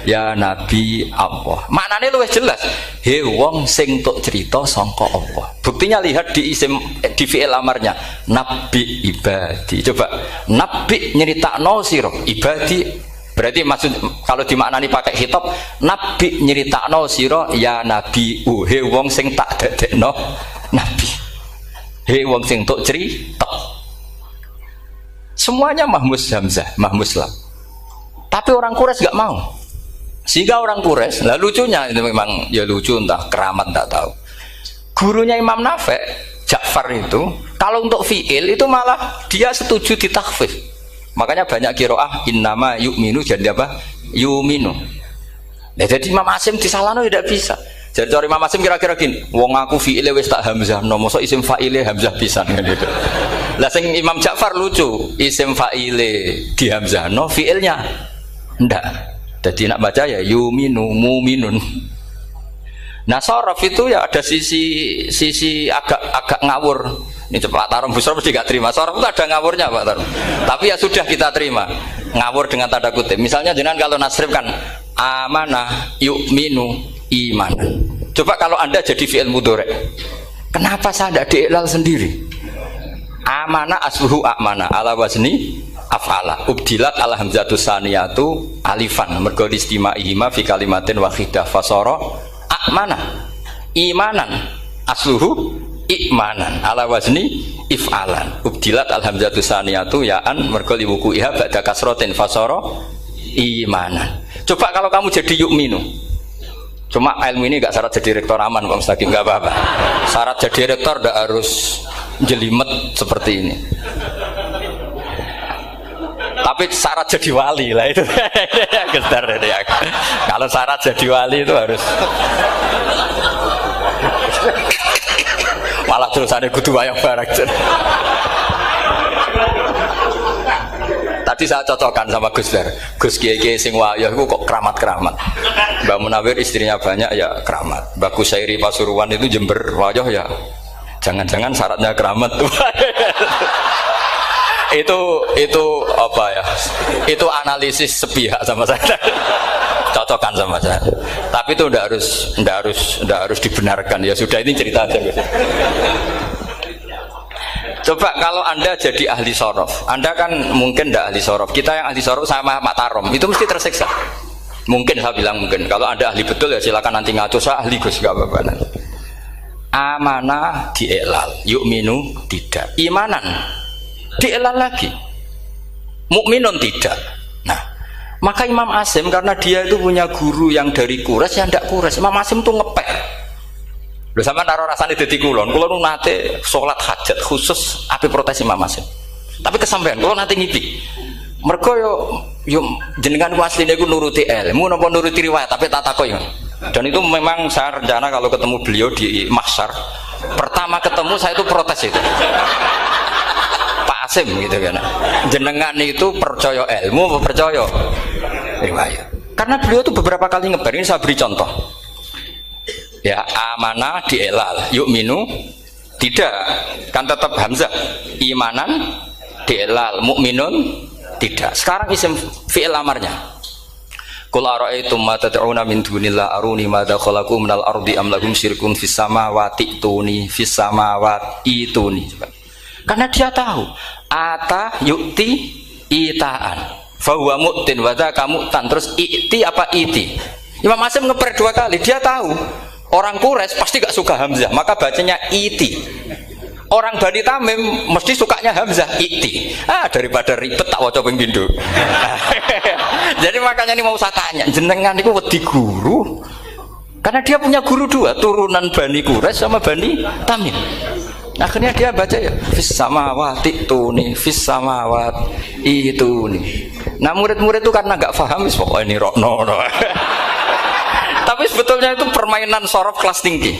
Ya Nabi Allah. Maknanya luwih jelas. He wong sing tok cerita sangka Allah. Buktinya lihat di di fi'il amarnya Nabi ibadi. Coba Nabi nyeritakno sira ibadi. Berarti maksud kalau dimaknani pakai khitab Nabi nyeritakno sira ya Nabi he wong sing tak dadekno Nabi. He wong sing tok cerita. Semuanya mahmus hamzah, mahmus lam. Tapi orang Quraisy gak mau. Sehingga orang Quraisy, lah lucunya itu memang ya lucu entah keramat tak tahu. Gurunya Imam Nafi, Ja'far itu, kalau untuk fi'il itu malah dia setuju ditakhfif. Makanya banyak qiraah innama yu'minu jadi apa? Yu'minu. Nah, jadi Imam Asim disalahno tidak bisa. Jadi cara Imam Asim kira-kira gini, wong aku fi'ile wis tak hamzah, no mosok isim fa'ile hamzah pisan kan gitu. Lah sing Imam Ja'far lucu, isim fa'ile di hamzah, no fi'ilnya ndak. Jadi nak baca ya yuminu muminun. Nah sorof itu ya ada sisi agak ngawur. Ini Pak Tarum Busro mesti gak terima. Sorof itu ada ngawurnya Pak Tarum. Tapi ya sudah kita terima. Ngawur dengan tanda kutip. Misalnya jangan kalau nasrif kan amanah yu'minu imanan. Coba kalau Anda jadi fi'il mudhari. Kenapa saya tidak diiklal sendiri? Amanah asluhu amana ala wazni af'ala ubdilat al hamzatu saniyatu alifan mergo istimaihima fi kalimatin wahidah fasara amana imanan asluhu imanan ala wazni if'alan ubdilat al hamzatu saniyatu ya'an mergo liwuku'iha ba'da kasratin fasara imanan. Coba kalau kamu jadi yu'minu. Cuma ilmu ini gak syarat jadi rektor aman Pak Mustaqim, gak apa-apa. Syarat jadi rektor gak harus jelimet seperti ini. Tapi syarat jadi wali lah itu. Gestar ya. Kalau syarat jadi wali itu harus malah terusane kudu wayang bareng. Tadi saya cocokkan sama Gus Dar. Gus Kiai sing wayah itu kok keramat-keramat. Mbak Munawir istrinya banyak ya keramat. Mbak Kusairi Pasuruan itu Jember wayah ya. Jangan-jangan syaratnya keramat tuh. itu apa ya? Itu analisis sepihak sama saya. Cocokkan sama saya. Tapi itu ndak harus dibenarkan. Ya sudah, ini cerita aja. Coba kalau Anda jadi ahli sorof, Anda kan mungkin ndak ahli sorof. Kita yang ahli sorof sama Mak Tarom itu mesti tersiksa. Mungkin saya bilang mungkin. Kalau Anda ahli betul ya silakan nanti ngaco, saya ahli Gus, enggak apa-apa. Amanah dielal, yu'minu tidak. Imanan dielal lagi. Mukminun tidak. Nah, maka Imam Asim karena dia itu punya guru yang dari Quraisy yang ndak Quraisy. Imam Asim tuh ngepek. Lho sampean karo rasane dadi kulon nate salat hajat khusus ape protes Imam Asim. Tapi kesampean kula nate ngipi. Mergo yo jenengan ku asline ku nuruti ilmu napa nuruti riwayat tapi tak takoki. Dan itu memang saya rencana kalau ketemu beliau di mahsyar, pertama ketemu saya itu protes itu. Pak Asim gitu kan. Jenengan itu percaya ilmu apa percaya riwayat? Karena beliau itu beberapa kali ngebar, ini saya beri contoh. Ya, amanah dielal, yu'minu tidak, kan tetap hamzah. Imanan dielal, mukminun tidak. Sekarang isim fi'il amarnya. Qul ara'aytum ma tad'una min dunillah aruni madza khalaqu minal ardi am lahum syirkun fis samawati tuni fis samawati tuni. Karena dia tahu ata yu'ti itaan fa huwa mu'tin wa dzaka mu'tan. Terus i'ti apa iti? Imam Asim ngeper dua kali. Dia tahu orang Quraisy pasti gak suka hamzah, maka bacanya iti. Orang Bani Tamim mesti sukanya hamzah, iti. Daripada ribet tak waca ping pindho. Jadi makanya ini mau saya tanya, jenengan niku wedi guru? Karena dia punya guru dua, turunan Bani Quraisy sama Bani Tamim. Akhirnya dia baca ya fis samawati tuni fis samawat ituni. Nah murid-murid itu karena gak paham wis pokoknya ini rokno. Tapi sebetulnya itu permainan sorof kelas tinggi.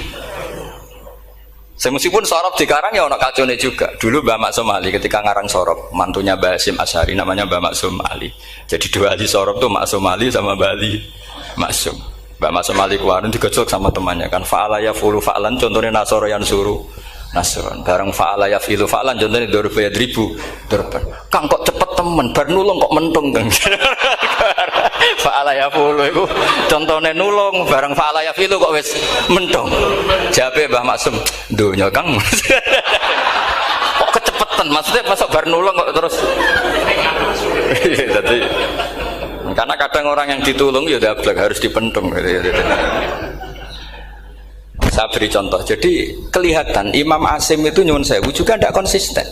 Meskipun sorof dikarang ya ono kacone juga. Dulu Mbah Maksum Ali ketika ngarang sorof, mantunya Mbah Hasyim Asy'ari namanya Mbah Maksum Ali. Jadi dua ahli sorof tuh Maksum Ali sama Mbah Ali Maksum. Mbah Maksum Ali kemarin digojlok sama temannya kan, fa'ala yafulu fa'lan, contohnya nasoro yang suruh nasron. Bareng fa'ala yafilu fa'lan, contohnya dorba yadribu dorban. Kang kok cepet temen, bar nulung kok mentung kan. Fa'ala yafulu itu contohnya nulung, bareng fa'ala yafilu kok wis mentung. Jabe Mbah Maksum, dunya Kang. Kok kecepetan, maksudnya masuk bar nulung kok terus. Jadi karena kadang orang yang ditulung ya dablek harus dipentung gitu. Saya beri contoh. Jadi kelihatan Imam Asim itu nyuwun sewu juga tidak konsisten.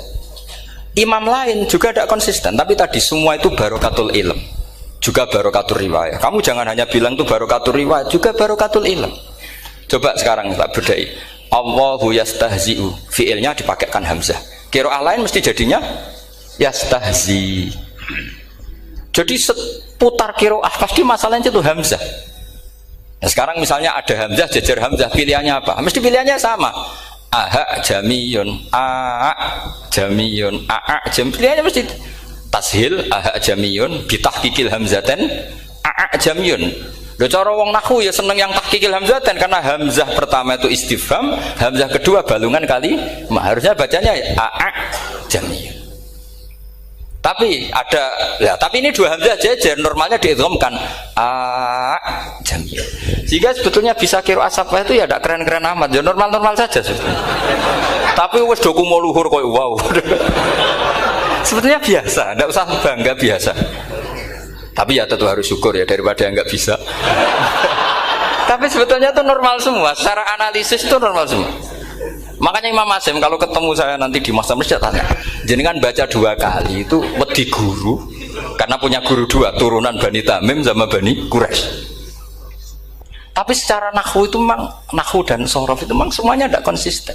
Imam lain juga tidak konsisten. Tapi tadi semua itu barokatul ilm, juga barokatul riwayat. Kamu jangan hanya bilang itu barokatul riwayat, juga barokatul ilm. Coba sekarang tak bedai. Allahu yastahzi'u, fiilnya dipakaikan hamzah. Qiraah lain mesti jadinya yastahzi. Jadi seputar qiraah pasti masalahnya itu hamzah. Nah, sekarang misalnya ada hamzah jajar hamzah, pilihannya apa? Mesti pilihannya sama. Aha jamiyun, a jamiyun, a jam. Pilihannya mesti tashil aha jamiyun, bitahqiqil hamzaten a jamiyun. Lho cara wong nahwu ya seneng yang tahqiqil hamzaten karena hamzah pertama itu istifham, hamzah kedua balungan kali, harusnya bacanya a jamiyun. Tapi ada, ya, tapi ini dua hamzah jajar, normalnya diidghamkan jamiyun. Jika sebetulnya bisa qiraah safah itu ya tidak keren-keren amat, ya normal-normal saja sebetulnya. Tapi wes doku mau luhur kok wow. Sebetulnya biasa, tidak usah bangga, biasa. Tapi ya tentu harus syukur ya daripada yang nggak bisa. Tapi sebetulnya itu normal semua, secara analisis itu normal semua. Makanya Imam Asim kalau ketemu saya nanti di masa mesti tanya, jenengan baca dua kali itu wedi guru karena punya guru dua, turunan Bani Tamim sama Bani Quraisy. Tapi secara nahwu itu memang nahwu dan sorof itu memang semuanya tidak konsisten.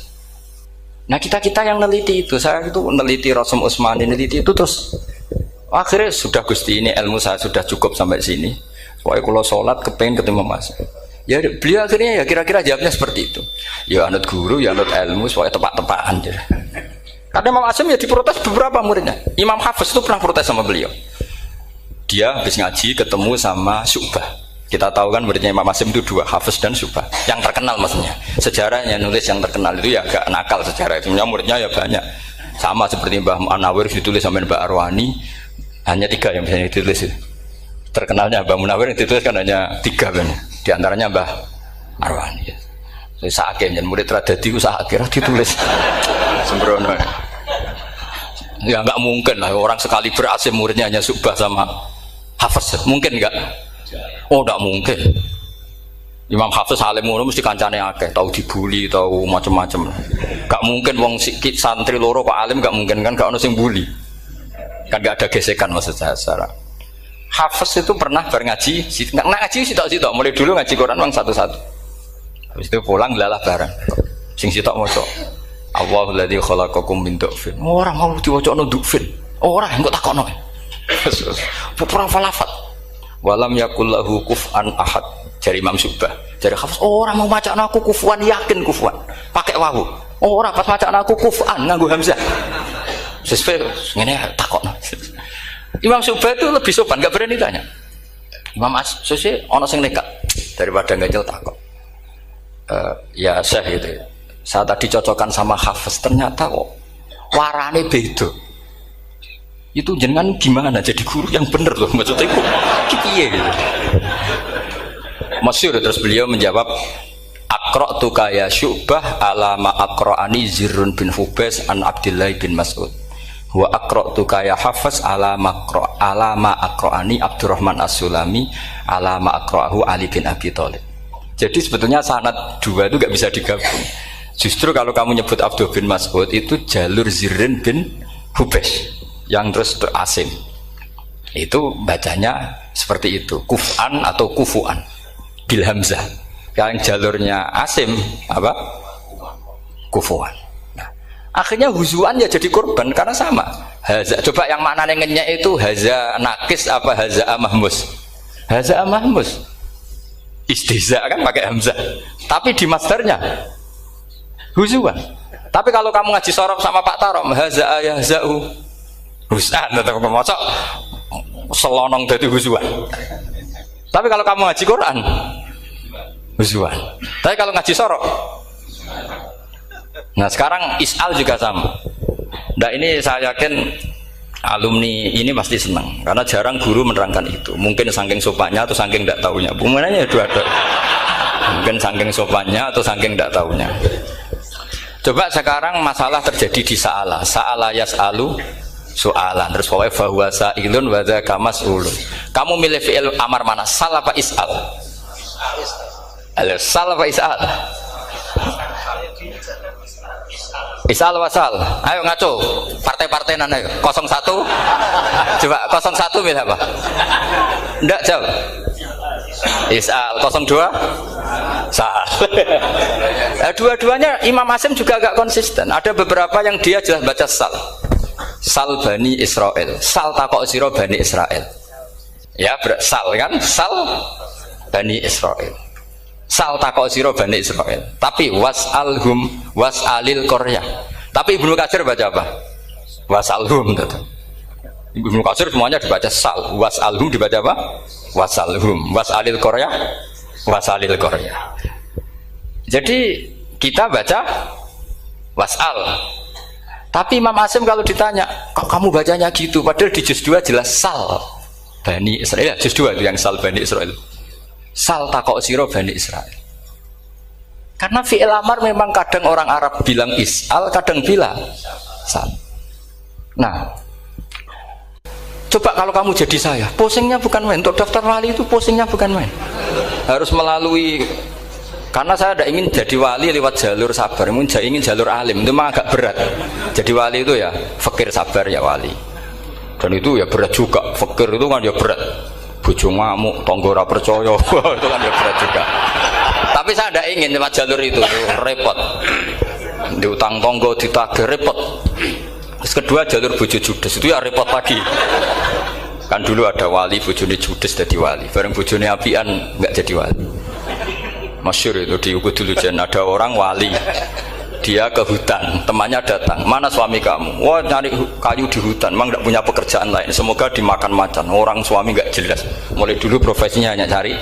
Nah kita yang neliti itu, saya itu neliti Rasul Utsmani, neliti itu terus akhirnya sudah Gusti ini ilmu saya sudah cukup sampai sini. Pokoknya kalau sholat kepengen ketemu Mas. Ya beliau akhirnya ya kira-kira jawabnya seperti itu. Ya anut guru, ya anut ilmu, supaya tepak-tepakan. Karena Imam Asim ya diprotes beberapa muridnya. Imam Hafiz itu pernah protes sama beliau. Dia habis ngaji ketemu sama Syu'bah. Kita tahu kan muridnya Imam Asim itu dua, Hafiz dan Syu'bah. Yang terkenal maksudnya. Sejarahnya nulis yang terkenal itu ya agak nakal sejarah. Sebenarnya muridnya ya banyak. Sama seperti Mbah Munawir ditulis sama Mbah Arwani. Hanya 3 yang bisa ditulis. Terkenalnya Mbah Munawir yang ditulis kan hanya 3 kan. Di antaranya Mbah Arwani. Saya sakit dan murid Radadi itu sakit ditulis. Sembrono. Ya nggak mungkin lah orang sekali berhasil muridnya hanya Syu'bah sama Hafiz. Mungkin nggak? Oh nggak mungkin. Imam Hafiz alim ngono mesti kancane akeh, tahu dibully, tahu macam-macam. Gak mungkin wong santri loro kok alim, gak mungkin kan gak ono sing bully. Kan gak ada gesekan maksud saya secara. Hafiz itu pernah ngaji, ngaji sitok-sitok, mulai dulu ngaji Quran wong satu-satu. Habis itu pulang lalah bareng. Sing sitok maca. Allahul ladzi khalaqakum min du'fin. Ora mau diwacana du'fin. Ora engko takokno. Perang falafat. Walam yakul lahu kuf'an ahad. Dari Imam Syu'bah. Dari Hafiz, orang mau macakna aku kufuan, yakin kufuan. Pakai wawu. Orang pas macakna aku kuf'an nganggo hamzah. Sesuai ngene takokno. Imam Syu'bah itu lebih sopan, enggak berani tanya. Imam As-Susi ana sing nekat daripada ngajel takok. Ya Syekh gitu. Saya tadi cocokkan sama Hafiz, ternyata kok warane beda. Itu jenengan gimana jadi guru yang bener loh, maksudnya itu piye gitu. Masyhur terus beliau menjawab, Aqra'tuka ya Syu'bah ala ma aqra'ani Zirrun bin Hubais an Abdullah bin Mas'ud. Wa aqra'tuka ya Hafiz ala ma aqra'ani Abdurrahman As-Sulami ala ma aqra'ahu Ali bin Abi Thalib. Jadi sebetulnya sanad dua itu gak bisa digabung. Justru kalau kamu nyebut Abdul bin Mas'ud itu jalur Zirrin bin Hubais yang terus asing. Itu bacanya seperti itu, kuf'an atau kufu'an bil hamzah. Yang jalurnya Asim apa? Kufu'an. Nah, akhirnya huzuan ya jadi korban karena sama. Haza, coba yang maknanya ngenyek itu haza nakis apa haza mahmus? Haza mahmus. Istihza kan pakai hamzah. Tapi di masdarnya huzuan. Tapi kalau kamu ngaji sorof sama Pak Tarom, haza ayahza'u husan atau ngomong selonong dari huzuan. Tapi kalau kamu ngaji Quran huzuan. Tapi kalau ngaji sorok. Nah sekarang is'al juga sama. Nah ini saya yakin alumni ini pasti senang karena jarang guru menerangkan itu. Mungkin saking sopannya atau saking tidak tahunya. Bagaimana dua-dua. Mungkin saking sopannya atau saking tidak tahunya. Coba sekarang masalah terjadi di Sa'ala yas'alu soalan terus pokoknya bahwa sa'ilun wa dzaka mas'ulun. Kamu milih fi'il amar mana? Sal apa is'al? Sal apa is'al? Is'al wasal. Ayo ngaco. Partai-partainan ayo. 01. Coba 01 milih apa? Enggak jawab. Is'al 02 sal. Dua-duanya Imam Asim juga agak konsisten. Ada beberapa yang dia jelas baca sal. Sal Bani Israel, sal takok siro Bani Israel. Ya sal kan, sal Bani Israel. Sal takok siro Bani Israel. Tapi was'alhum was'alil Korea. Tapi Ibnu Katsir baca apa? Was'alhum. Ibnu Katsir semuanya dibaca sal. Was'alhum dibaca apa? Was'alhum. Was'alil Korea. Was'alil Korea. Jadi kita baca was'al. Tapi Imam Asim kalau ditanya, kok kamu bacanya gitu? Padahal di juz 2 jelas sal Bani Israel. Juz 2 itu yang sal Bani Israel. Sal takok siro Bani Israel. Karena fi'il amar memang kadang orang Arab bilang is'al, kadang bilang sal. Nah, coba kalau kamu jadi saya, pusingnya bukan main. Untuk daftar wali itu pusingnya bukan main. Harus melalui. Karena saya tidak ingin jadi wali lewat jalur sabar, ingin jalur alim, itu memang agak berat. Jadi wali itu ya fakir sabar ya wali. Dan itu ya berat juga, fakir itu kan ya berat. Bojo ngamuk, tangga ora percaya, itu kan ya berat juga. Tapi saya tidak ingin lewat jalur itu repot. Diutang tangga ditagih repot. Terus kedua jalur bojo judes itu ya repot lagi. Kan dulu ada wali bojone judes jadi wali, bareng bojone apian enggak jadi wali. Masyhur itu di Ubudulujan ada orang wali. Dia ke hutan, temannya datang. Mana suami kamu? Wah, nyari kayu di hutan. Memang tidak punya pekerjaan lain. Semoga dimakan macan. Orang suami nggak jelas. Mulai dulu profesinya hanya cari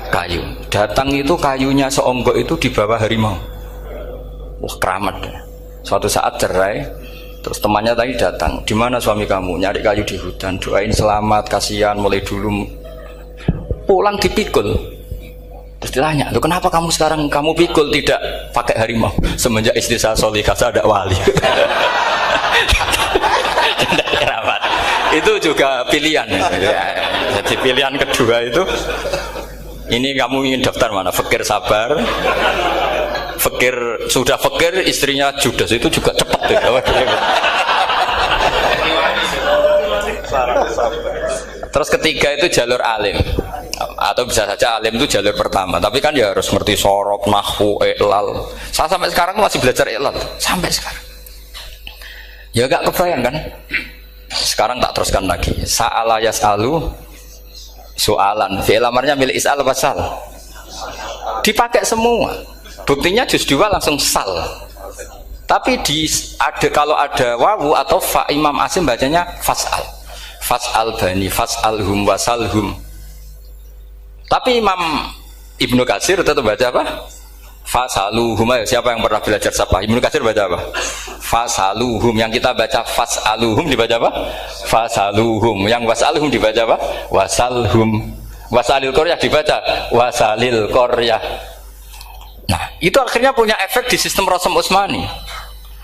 kayu. Datang itu kayunya seonggok itu di bawah harimau. Wah, keramat. Suatu saat cerai. Terus temannya tadi datang. Di mana suami kamu? Nyari kayu di hutan. Doain selamat, kasihan. Mulai dulu pulang dipikul. Terus ditanya, loh kenapa kamu sekarang kamu pikul tidak pakai harimau? Semenjak istri saya solihah, saya ada wali. Itu juga pilihan. Jadi pilihan kedua itu, ini kamu ingin daftar mana? Fakir sabar, fakir sudah fakir, istrinya judes, itu juga cepat. Terus ketiga itu jalur alim. Atau bisa saja alim itu jalur pertama, tapi kan ya harus ngerti sorok, nahwu, i'lal. Saya sampai sekarang masih belajar i'lal sampai sekarang. Ya gak kebayang kan? Sekarang tak teruskan lagi. Sa'ala yas'alu soalan. Fi'il amarnya milik is'al wasal. Dipakai semua. Buktinya juz 2 langsung sal. Tapi kalau ada wawu atau fa, Imam Asim bacanya fas'al. Fas'al bani, fas'alhum wasalhum. Tapi Imam Ibnu Katsir tetap baca apa? Fasaluhum. Siapa yang pernah belajar sapa? Ibnu Katsir baca apa? Fasaluhum. Yang kita baca fasaluhum dibaca apa? Fasaluhum. Yang wasaluhum dibaca apa? Wasalhum. Wasalil qaryah dibaca wasalil qaryah. Nah, itu akhirnya punya efek di sistem Rasam Utsmani.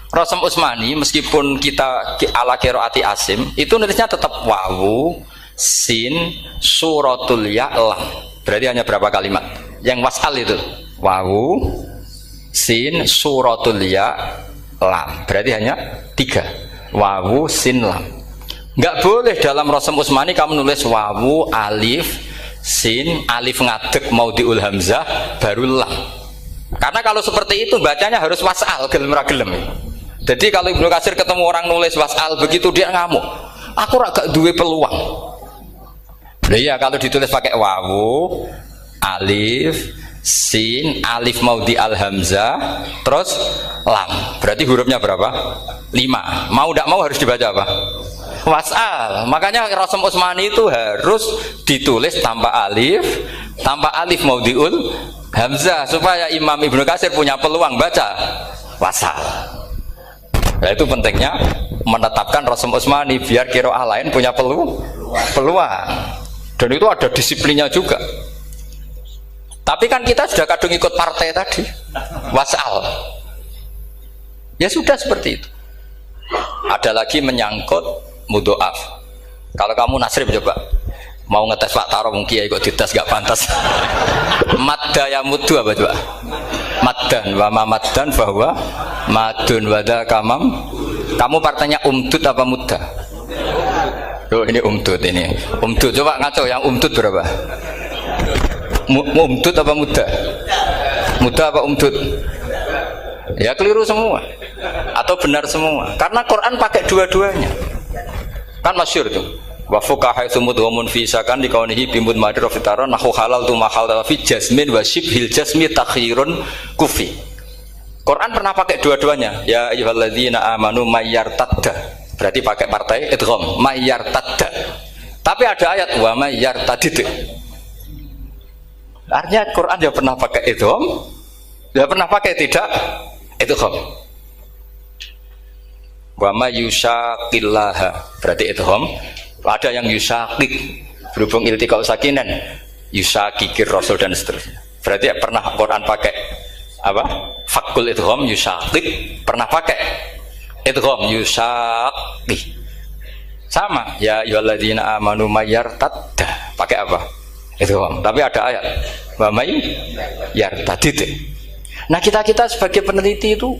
Rasam Utsmani meskipun kita ala qiraati Asim, itu nulisnya tetap wawu, sin, suratul ya, lam. Berarti hanya berapa kalimat? Yang wasal itu wawu, sin, suratul ya, lam. Berarti hanya 3. Wawu, sin, lam. Enggak boleh dalam Rasam Utsmani kamu nulis wawu, alif, sin, alif ngadeg mau diul hamzah baru lam. Karena kalau seperti itu bacanya harus wasal, gelem ra gelem. Jadi kalau Ibnu Katsir ketemu orang nulis wasal begitu dia ngamuk. Aku agak duwe peluang. Nah, iya kalau ditulis pakai wawu, alif, sin, alif mau di al hamzah, terus lam. Berarti hurufnya berapa? 5. Mau tidak mau harus dibaca apa? Wasal. Makanya Rasam Utsmani itu harus ditulis tanpa alif mau diul hamzah supaya Imam Ibnu Katsir punya peluang baca wasal. Nah, itu pentingnya menetapkan Rasam Utsmani biar qiraah lain punya peluang. Dan itu ada disiplinnya juga. Tapi kan kita sudah kadung ikut partai tadi, wasal. Ya sudah seperti itu. Ada lagi menyangkut mudhoaf. Kalau kamu nasrib coba, mau ngetes Pak Taro mungkin ya ikut dites gak pantas. Madda ya mudhu apa coba? Maddan wa ma maddan bahwa madun wada kamam. Kamu partainya umdud apa mudda? Loh, ini umdud ini. Umdud coba ngaco yang umdud berapa? Umdud apa muda? Muda apa umdud? Ya keliru semua. Atau benar semua. Karena Quran pakai dua-duanya. Kan masyhur tuh. Wa fuqaha sumudhumun fi sakan di kaunihi bimud madir fitaran nahu halal tu mahal fi jasmin wa shibhil jasmi takhirun kufi. Quran pernah pakai dua-duanya. Ya ayyuhalladzina amanu mayyartadda. Berarti pakai partai idgham mayyartadda. Tapi ada ayat wa mayyartadid. Artinya Quran dia pernah pakai idgham, dia pernah pakai tidak idgham. Wa mayyushaqillaha berarti idgham. Ada yang yusaqik berhubung iltiqal sakinan, yusaqikir rasul dan seterusnya. Berarti pernah Quran pakai apa? Fakul idgham yusaqik, pernah pakai idgham yusaqi. Sama ya ayyuhalladzina amanu mayyartadda pakai apa? Idgham. Tapi ada ayat wa may yartadid. Nah, kita sebagai peneliti itu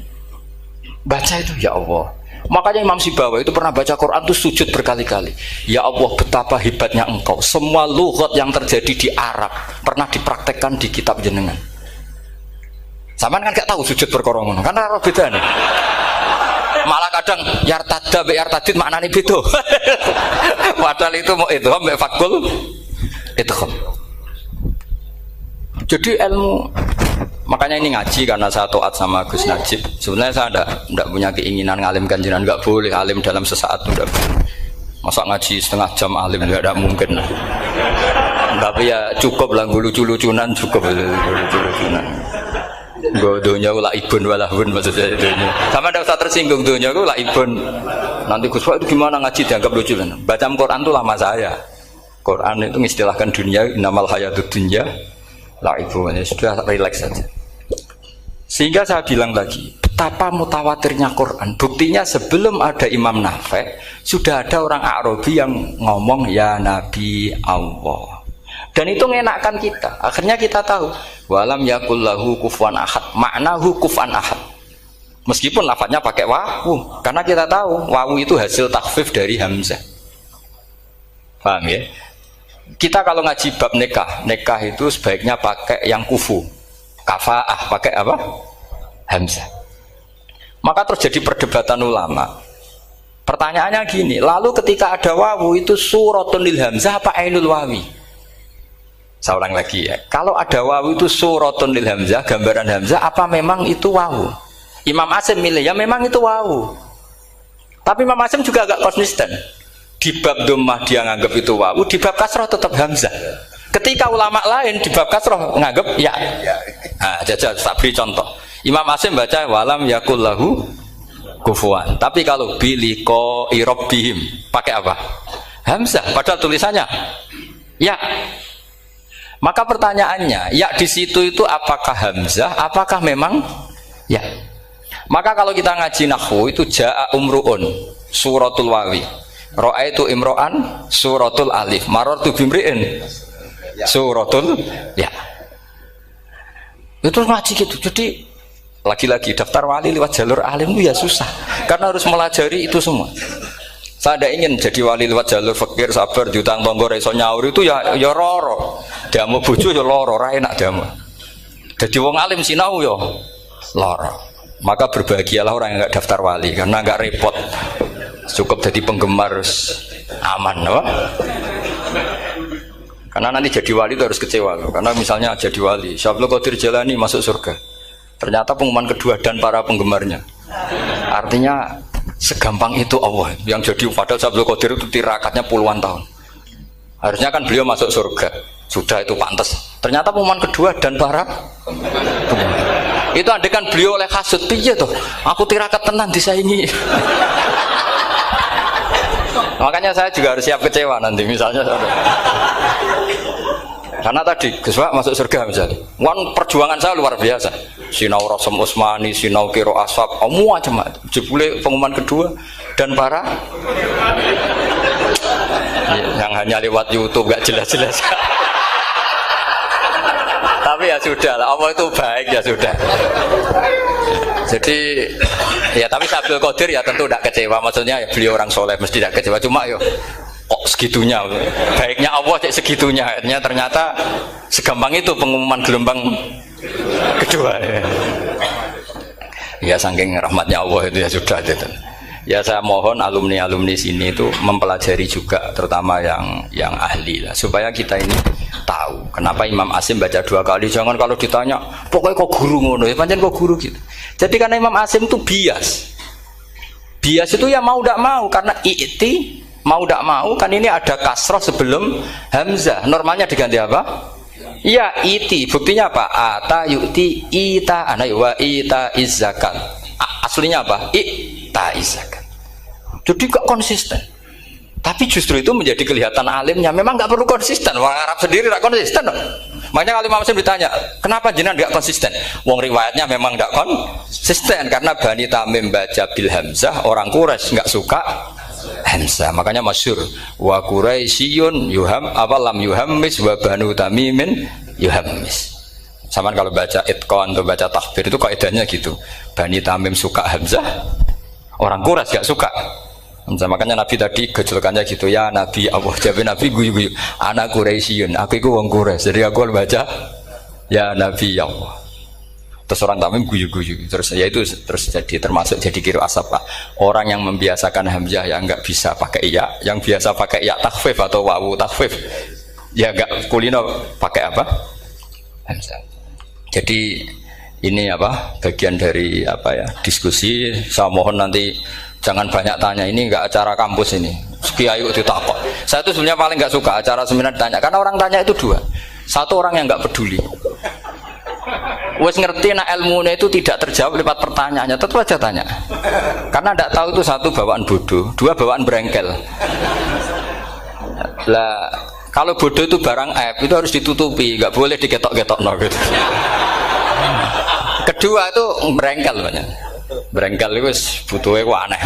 baca itu ya Allah. Makanya Imam Sibawa itu pernah baca Quran itu sujud berkali-kali. Ya Allah, betapa hebatnya Engkau. Semua lughat yang terjadi di Arab pernah dipraktekkan di kitab jenengan. Sampean kan gak tahu sujud perkara ngono. Kan ora beda nih. Malah kadang yartada be yartadid maknane beda. Padahal itu mau idgham be fakul idgham. Jadi ilmu Makanya ini ngaji karena saya taat sama Gus Najib. Sebenarnya saya tidak punya keinginan ngalimkan jenengan, nggak boleh alim dalam sesaat itu tidak boleh. Masa ngaji setengah jam alim tidak mungkin. Tapi ya cukup lah lucu-lucunan cukup lucu-lucunan. Gue dunia gue laibun walahun maksud saya dunia. Sama ada usah tersinggung dunia gue laibun. Nanti Gus Pak itu gimana ngaji dianggap lucu kan? Baca Quran itu lama saya. Quran itu mengistilahkan dunia inamal hayatud dunya laibun. Ya sudah relax saja. Sehingga saya bilang lagi, betapa mutawatirnya Quran. Buktinya sebelum ada Imam Nafi, sudah ada orang Arabi yang ngomong ya Nabi Allah. Dan itu mengenakkan kita. Akhirnya kita tahu, walam yakullahu kufuwan ahad. Maknahu kufuwan ahad. Meskipun lafadznya pakai wawu, karena kita tahu wawu itu hasil takhfif dari hamzah. Paham ya? Kita kalau ngaji bab nikah itu sebaiknya pakai yang kufu. Kafaah pakai apa? Hamzah. Maka terjadi perdebatan ulama. Pertanyaannya gini, lalu ketika ada wawu itu suratun lil hamzah apa ainul wawi? Saya ulang lagi ya. Kalau ada wawu itu suratun lil hamzah, gambaran hamzah apa memang itu wawu? Imam Asim milih ya memang itu wawu. Tapi Imam Asim juga agak konsisten. Di bab dhammah dia nganggap itu wawu, di bab kasroh tetap hamzah. Ketika ulama lain di bab kasroh nganggap ya. Nah, jajal tak beri contoh. Imam Asim baca walam yakullahu kufuwan. Tapi kalau biliko irobbihim pakai apa? Hamzah. Padahal tulisannya ya. Maka pertanyaannya, ya di situ itu apakah hamzah? Apakah memang ya? Maka kalau kita ngaji nahwu itu jaa umruun suratul wawi. Ra'aitu imro'an suratul alif. Marartu bimri'in suratul ya. Itu ngaji gitu. Jadi lagi-lagi daftar wali lewat jalur alim itu ya susah. Karena harus melajari itu semua. Saya tidak ingin jadi wali lewat jalur fakir, sabar, diutang tonggo, reso nyaur itu ya roro. Damu bojo ya loro, ra enak damu. Jadi wong alim sinau ya loro. Maka berbahagialah orang yang enggak daftar wali karena enggak repot. Cukup jadi penggemar aman, apa? Karena nanti jadi wali itu harus kecewa loh. Karena misalnya jadi wali, Syabul Qadir Jalani masuk surga. Ternyata pengumuman kedua dan para penggemarnya. Artinya segampang itu Allah yang jadi. Padahal Syabul Qadir itu tirakatnya puluhan tahun. Harusnya kan beliau masuk surga. Sudah itu pantas. Ternyata pengumuman kedua dan para penggemar. Itu andekan beliau oleh hasud piye tuh. Aku tirakat tenan disaingi. Makanya saya juga harus siap kecewa nanti misalnya. Karena tadi Gus Pak masuk surga misalnya. Perjuangan saya luar biasa. Sinau Rasem Usmani, sinau Kiro Aswab, macam-macam. Jebule pengumuman kedua dan para yang hanya lewat YouTube gak jelas-jelas. Tapi ya sudah lah, Allah itu baik ya sudah. Jadi ya tapi Syabul Qadir ya tentu tidak kecewa. Maksudnya ya, beliau orang soleh mesti tidak kecewa. Cuma yo kok segitunya, baiknya Allah cek segitunya. Akhirnya ternyata segampang itu pengumuman gelombang kedua. Ya saking rahmatnya Allah itu ya sudah gitu. Ya saya mohon alumni-alumni sini itu mempelajari juga, terutama yang ahli lah, supaya kita ini tahu kenapa Imam Asim baca 2 kali. Jangan kalau ditanya pokoknya kok guru ngono ya, pancen kok guru gitu. Jadi karena Imam Asim itu bias itu ya mau tidak mau, karena i'ti mau tidak mau kan ini ada kasroh sebelum hamzah. Normalnya diganti apa? Ya iti. Buktinya apa? Ata yu'ti ita ana wa ita izzakat. Aslinya apa? Ita izzakat. Jadi gak konsisten. Tapi justru itu menjadi kelihatan alimnya. Memang nggak perlu konsisten. Orang Arab sendiri nggak konsisten. Makanya kalau Imam Asim ditanya, kenapa jenengan nggak konsisten? Wong riwayatnya memang nggak konsisten karena Bani Tamim baca bil hamzah, orang Quraisy nggak suka hamzah. Makanya masyhur wa Quraisyun yuham awalam yuhammis wa Banu Tamimin yuhammis. Sama kalau baca itqan atau baca tahbir itu kaidahnya gitu. Bani Tamim suka hamzah, orang Quraisy nggak suka. Makanya Nabi tadi gejolkannya gitu ya, Nabi Allah jawab Nabi guyu-guyu anak Quraisyun, aku itu wong Quraisy, jadi aku baca ya Nabi ya Allah. Terus orang Tamim guyu-guyu, terus ya itu terus jadi termasuk jadi kiro asap lah. Orang yang membiasakan hamzah yang nggak bisa pakai ya, yang biasa pakai ya takhfif atau wawu takhfif ya nggak kulino pakai apa hamzah. Jadi ini apa bagian dari apa ya diskusi. Saya mohon nanti jangan banyak tanya, ini nggak acara kampus ini. Kiai kok ditakok. Saya itu sebenarnya paling nggak suka acara seminar ditanya, karena orang tanya itu dua. Satu orang yang nggak peduli, wes ngerti nah ilmunya itu tidak terjawab lewat pertanyaannya, tetap aja tanya. Karena tidak tahu itu satu bawaan bodoh, dua bawaan berengkel. Lah kalau bodoh itu barang aib itu harus ditutupi, nggak boleh diketok-ketok no gitu. Kedua itu berengkel banyak. Berengkel itu butuhnya ku aneh.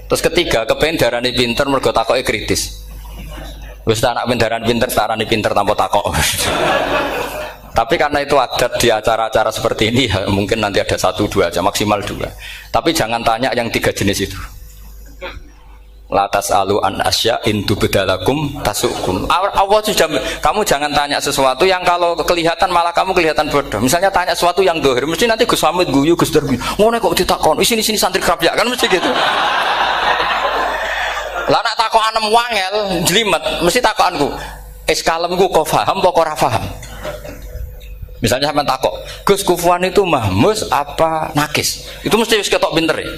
Terus ketiga kepengen darani pinter mergo takoke kritis. Wis anak pindaran pinter tarani pinter tanpa takok. Tapi karena itu adat di acara-acara seperti ini ya, mungkin nanti ada 1-2 aja, maksimal 2. Tapi jangan tanya yang 3 jenis itu. Latas alu an asya intu bedalakum tasukum. Allah sudah, kamu jangan tanya sesuatu yang kalau kelihatan malah kamu kelihatan bodoh. Misalnya tanya sesuatu yang dohir, mesti nanti Gus Hamid guyu Gus Darbi. Ngono kok ditakon, sini santri kerap ya kan mesti gitu. Lah nak takon anem wangel, jelimet, mesti takonku. Kalemku kok paham apa ora paham? Misalnya sampean takok, Gus Kufuwan itu mahmus apa nakis? Itu mesti wis ketok pinter ya.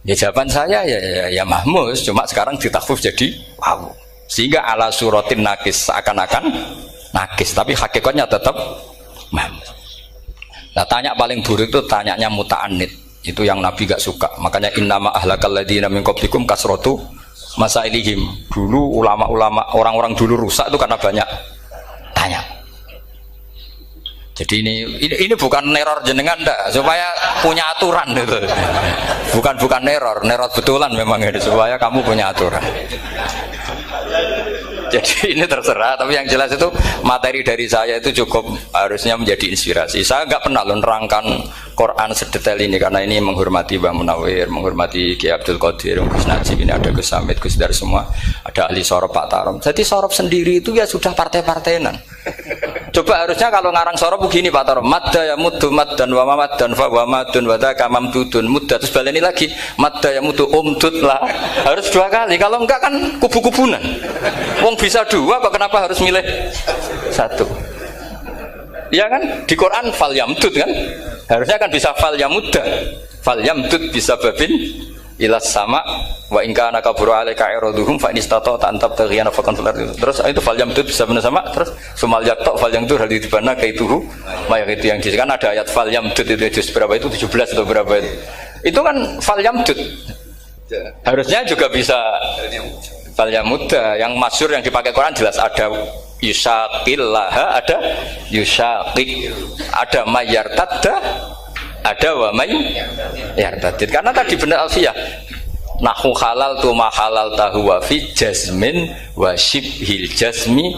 Ya jawaban saya ya mahmus, cuma sekarang ditakhfif jadi wow. Sehingga ala suratin nakis seakan-akan nakis, tapi hakikatnya tetap mahmus. Nah, tanya paling buruk itu tanyanya muta'annid. Itu yang Nabi gak suka. Makanya innama ahlakal ladzina min qablikum kasratu masailihim. Dulu ulama-ulama orang-orang dulu rusak itu karena banyak tanya. Jadi ini bukan neror jenengan ndak, supaya punya aturan gitu. Bukan neror betulan memang ini supaya kamu punya aturan. Jadi ini terserah, tapi yang jelas itu materi dari saya itu cukup harusnya menjadi inspirasi. Saya nggak pernah nerangkan Quran sedetail ini karena ini menghormati Mbah Munawir, menghormati Ki Abdul Qadir, Gus Najib, ini ada Gus Hamid, Gus Dar semua, ada ahli sorop Pak Tarom. Jadi sorop sendiri itu ya sudah partai-partainan. Coba harusnya kalau ngarang sorop begini Pak Tarom, madda ya muddu maddan wa mamaddan fa wa madun wa dzaka mamdudun mudda, terus baleni lagi madda ya muddu umdud lah. Harus 2 kali, kalau enggak kan kubu-kubunan. Wong bisa 2 kok kenapa harus milih 1? Iya kan? Di Quran fal yamdud kan? Harusnya kan bisa fal yamudda. Fal yamdud bisa babin ilas sama wa in kana kabura alaika iraduhum fa in istata'ta an tabtaghiyana faqan fil ardi. Terus itu fal yamdud bisa benar sama, terus sumal yaqta fal yamdud hal dibana kaituhu mayak itu yang kan ada ayat fal yamdud itu juz berapa itu 17 atau berapa itu. Itu kan fal yamdud. Harusnya juga bisa fal yamudda. Yang masyhur yang dipakai Quran jelas ada yusaqillaha, ada yusaqik, ada mayartadda, ada wa may yartadid. Karena tadi benar alfiyah nahu halal tu ma halal tahu wa fi jazmin wa shibhil jazmi